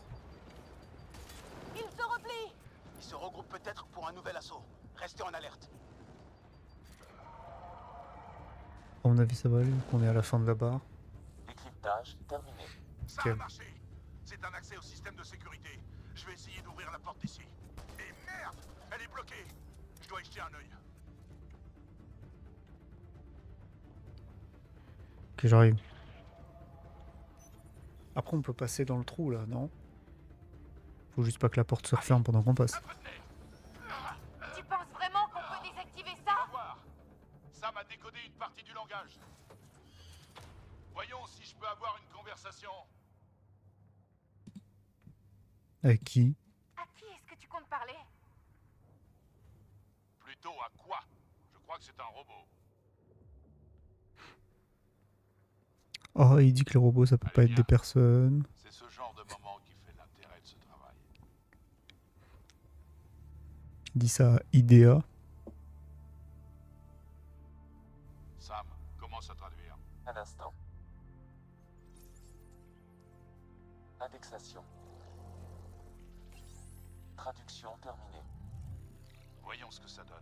Ils se replient. Ils se regroupent peut-être pour un nouvel assaut. Restez en alerte. À mon avis ça va aller, on est à la fin de la barre. Décryptage terminé. Ça Ok. a marché. C'est un accès au système de sécurité. Je vais essayer d'ouvrir la porte d'ici. Et merde, elle est bloquée. Je dois y jeter un œil. Ok, j'arrive. Après on peut passer dans le trou là, non? Faut juste pas que la porte se referme pendant qu'on passe. Tu penses vraiment qu'on peut désactiver ça? Sam a décodé une partie du langage. Voyons si je peux avoir une conversation. Avec qui? À qui est-ce que tu comptes parler? Plutôt à quoi? Je crois que c'est un robot. Oh, il dit que les robots ça peut pas être des personnes. C'est ce genre de moment qui fait l'intérêt de ce travail. Il dit ça à IDEA. Sam, commence à traduire. Un instant. Indexation. Traduction terminée. Voyons ce que ça donne.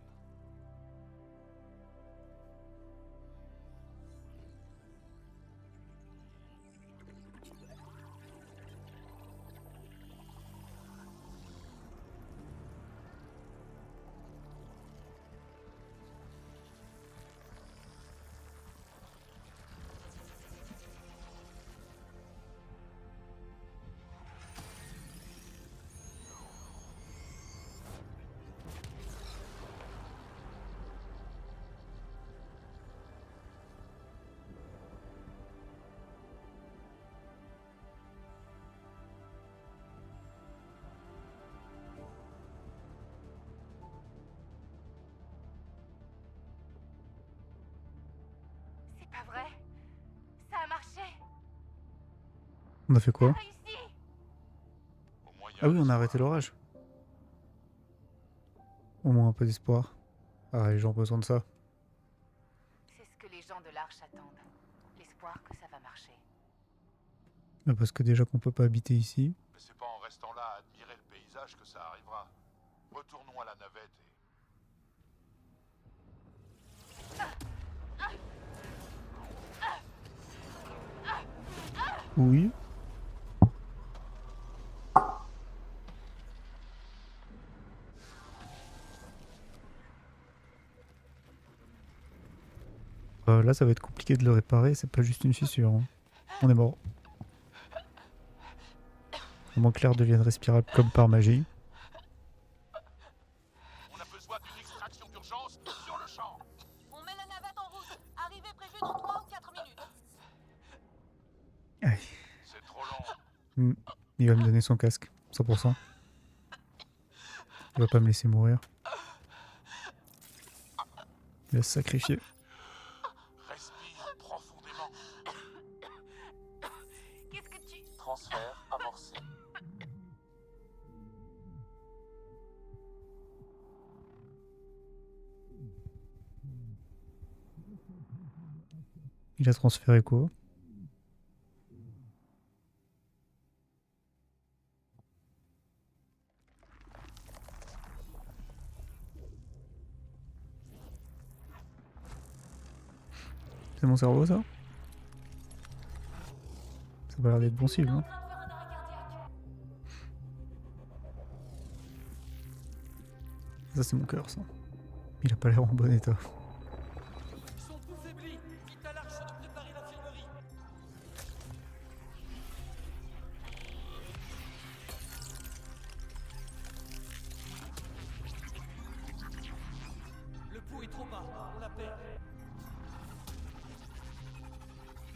C'est pas vrai. Ça a marché. On a fait quoi? Réussi. Ah oui, on a arrêté l'orage. Au moins un peu d'espoir. Ah, les gens ont besoin de ça. C'est ce que les gens de l'Arche attendent. L'espoir que ça va marcher. Bah, parce que déjà qu'on peut pas habiter ici. Mais c'est pas en restant là à admirer le paysage que ça arrivera. Retournons à la navette et... Oui. Là, ça va être compliqué de le réparer, c'est pas juste une fissure. Hein. On est mort. À moins que l'air devienne respirable comme par magie. On a besoin d'une extraction d'urgence sur le champ. On met la navette en route. Arrivée prévue dans 3 ou 4 minutes. Aïe. C'est trop long. Il va me donner son casque, 100%. Il va pas me laisser mourir. Il va se sacrifier. Respire profondément. Qu'est-ce que tu... Transfert amorcé. Il a transféré quoi? C'est mon cerveau ça? Ça a pas l'air d'être bon cible, hein. Ça c'est mon cœur ça. Il a pas l'air en bon état. Ils sont tous faiblis. Dites à l'arche de préparer l'infirmerie. Le pouls est trop bas. On la perd.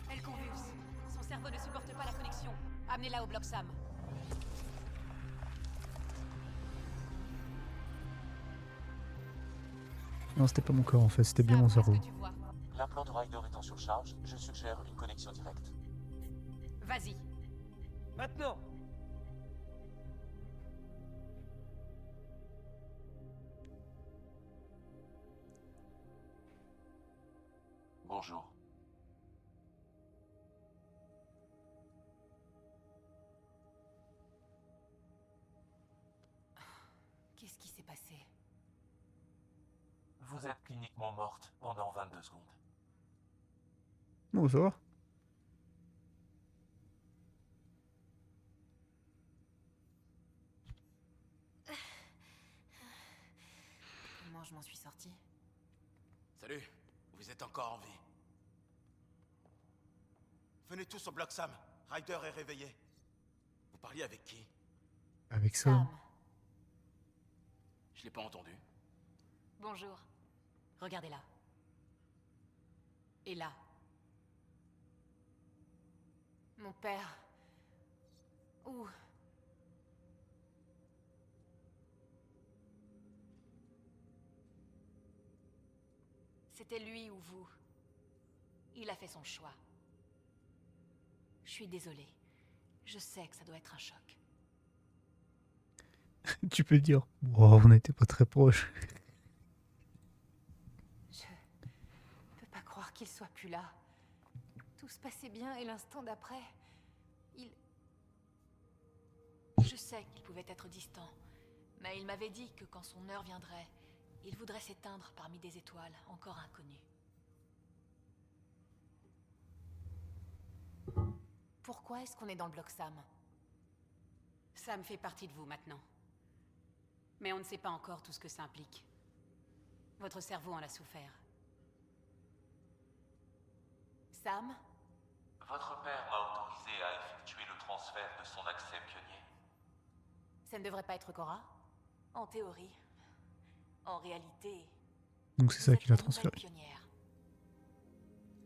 Elle convulse. Son cerveau ne supporte pas la connexion. Amenez-la au bloc Sam. Non, c'était pas mon corps en fait, c'était bien mon cerveau. L'implant de Ryder est en surcharge, je suggère une connexion directe. Vas-y. Maintenant. Bonjour. Qu'est-ce qui s'est passé? Vous êtes cliniquement morte pendant 22 secondes. Bon, ça va. Comment je m'en suis sortie? Salut, vous êtes encore en vie. Venez tous au bloc Sam. Ryder est réveillé. Vous parliez avec qui? Avec ça. Sam. Je l'ai pas entendu. Bonjour. Regardez là. Et là. Mon père. Où? C'était lui ou vous. Il a fait son choix. Je suis désolée. Je sais que ça doit être un choc. Tu peux dire, wow, on n'était pas très proches. Je peux pas croire qu'il soit plus là. Tout se passait bien et l'instant d'après, Je sais qu'il pouvait être distant, mais il m'avait dit que quand son heure viendrait, il voudrait s'éteindre parmi des étoiles encore inconnues. Pourquoi est-ce qu'on est dans le bloc Sam? Sam fait partie de vous maintenant. Mais on ne sait pas encore tout ce que ça implique. Votre cerveau en a souffert. Sam? Votre père m'a autorisé à effectuer le transfert de son accès pionnier. Ça ne devrait pas être Cora? En théorie. En réalité... Donc c'est ça qu'il a transféré.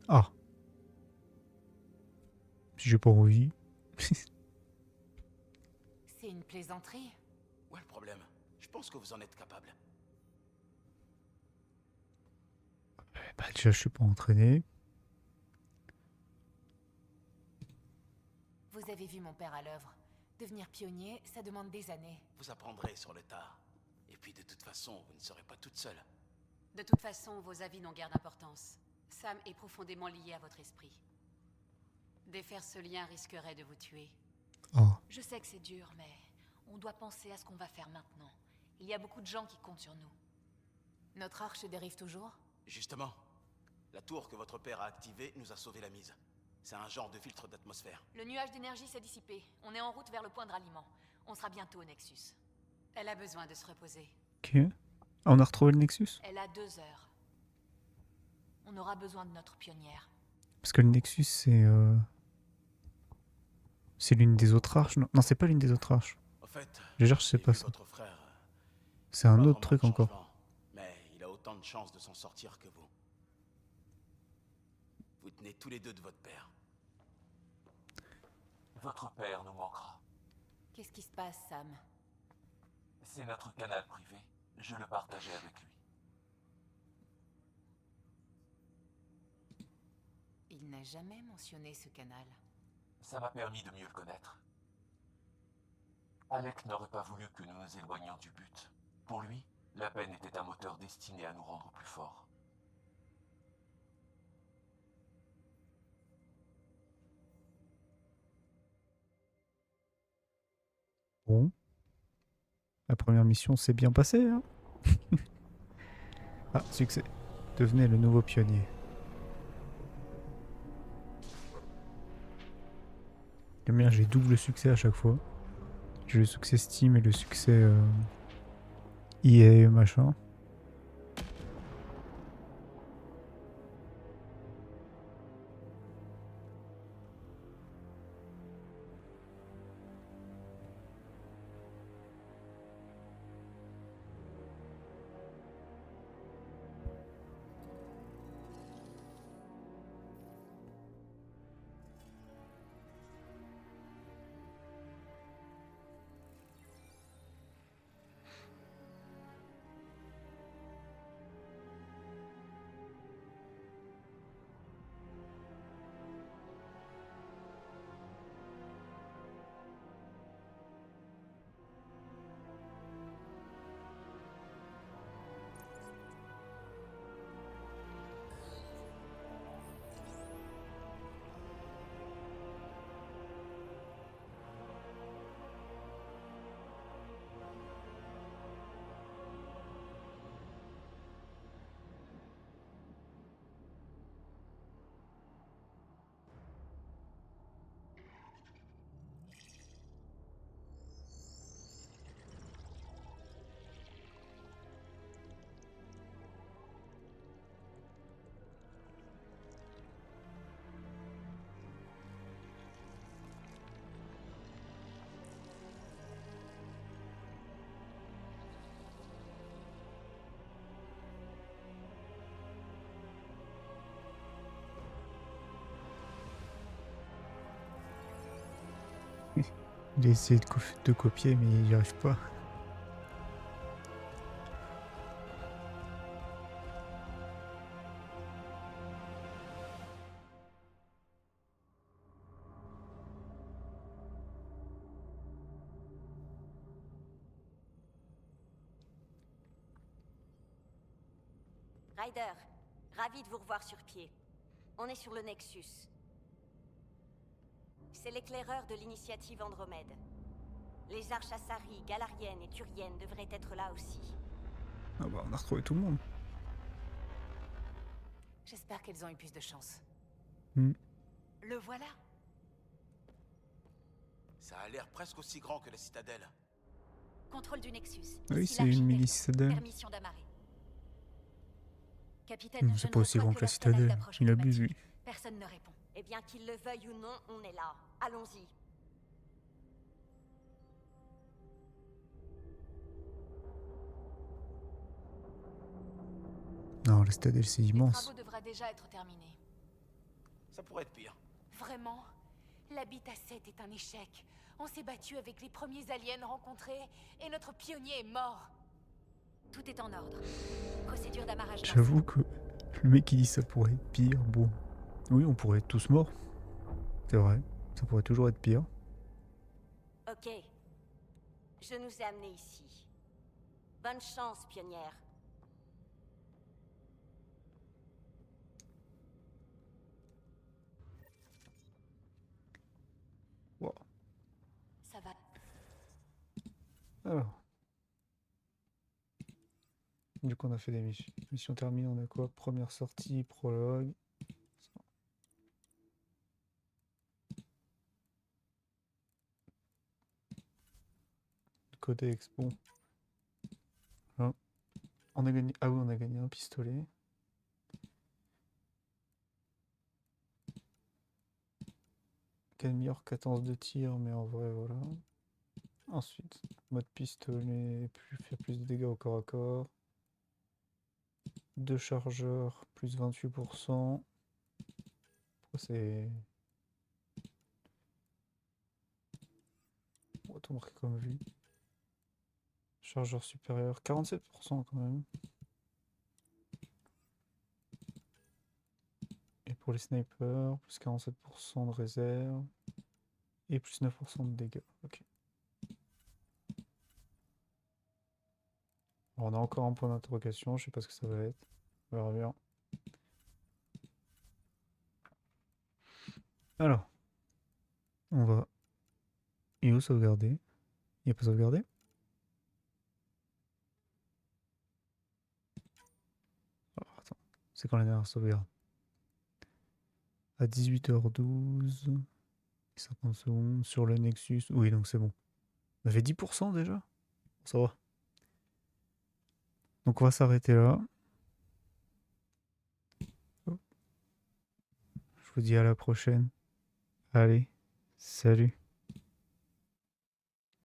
Ah. Si j'ai pas envie. C'est une plaisanterie? Où est le problème? Je pense que vous en êtes capable. Bah déjà je suis pas entraîné. Vous avez vu mon père à l'œuvre. Devenir pionnier, ça demande des années. Vous apprendrez sur le tard. Et puis de toute façon, vous ne serez pas toute seule. De toute façon, vos avis n'ont guère d'importance. Sam est profondément lié à votre esprit. Défaire ce lien risquerait de vous tuer. Oh. Je sais que c'est dur, mais on doit penser à ce qu'on va faire maintenant. Il y a beaucoup de gens qui comptent sur nous. Notre arche dérive toujours? Justement, la tour que votre père a activée nous a sauvé la mise. C'est un genre de filtre d'atmosphère. Le nuage d'énergie s'est dissipé. On est en route vers le point de ralliement. On sera bientôt au Nexus. Elle a besoin de se reposer. Ok. Ah, on a retrouvé le Nexus? Elle a 2 heures. On aura besoin de notre pionnière. Parce que le Nexus c'est... C'est l'une des autres arches? Non, c'est pas l'une des autres arches. En fait, Déjà je sais pas ça. votre frère, C'est un pas autre vraiment truc de encore. changement, mais il a autant de chances de s'en sortir que vous. Vous tenez tous les deux de votre père. Votre père nous manquera. Qu'est-ce qui se passe, Sam? C'est notre canal privé. Je le partageais avec lui. Il n'a jamais mentionné ce canal. Ça m'a permis de mieux le connaître. Alec n'aurait pas voulu que nous nous éloignions du but. Pour lui, la peine était un moteur destiné à nous rendre plus forts. Bon. La première mission s'est bien passée, hein. Ah, succès. Devenez le nouveau pionnier. J'aime bien, j'ai double succès à chaque fois. J'ai le succès Steam et le succès EA machin. J'ai essayé de copier, mais j'y arrive pas. Ryder, ravi de vous revoir sur pied. On est sur le Nexus. C'est l'éclaireur de l'initiative Andromède. Les arches Asari, Galariennes et Turiennes devraient être là aussi. Ah bah on a retrouvé tout le monde. J'espère qu'elles ont eu plus de chance. Le voilà. Ça a l'air presque aussi grand que la citadelle. Contrôle du Nexus. Oui, Ici c'est une l'archipel. mini-citadelle. Permission d'amarrer. Capitaine, je C'est ne pas aussi reçois grand que que la l'appel citadelle. d'approche Il abuse, automatique. lui. Personne ne répond. Eh bien, qu'il le veuille ou non, on est là. Allons-y. Non, la citadelle, c'est Les immense. travaux devraient déjà être terminés. Ça pourrait être pire. Vraiment? L'habitat 7 est un échec. On s'est battu avec les premiers aliens rencontrés et notre pionnier est mort. Tout est en ordre. Procédure d'amarrage. J'avoue que le mec qui dit ça pourrait être pire, bon. Oui, on pourrait être tous morts. C'est vrai. Ça pourrait toujours être pire. Ok. Je nous ai amenés ici. Bonne chance, pionnière. Wow. Ça va. Alors. Du coup, on a fait des missions. Mission terminée, on a quoi? Première sortie, prologue. Codex, bon. Hein. On a gagné. Ah oui, on a gagné un pistolet. Quelle meilleure cadence de tir, mais en vrai, voilà. Ensuite, mode pistolet, faire plus de dégâts au corps à corps. 2 chargeurs, plus 28%. Pourquoi c'est... On va tout marquer comme vue. Chargeur supérieur, 47% quand même. Et pour les snipers, plus 47% de réserve. Et plus 9% de dégâts. Ok. Alors, on a encore un point d'interrogation, je sais pas ce que ça va être. On verra bien. Alors, on va sauvegarder Il a pas sauvegardé? Alors, attends, c'est quand la dernière sauvegarde? À 18h12, 50 secondes sur le Nexus. Oui, donc c'est bon. On avait 10% déjà? Ça va. Donc on va s'arrêter là. Je vous dis à la prochaine. Allez, salut.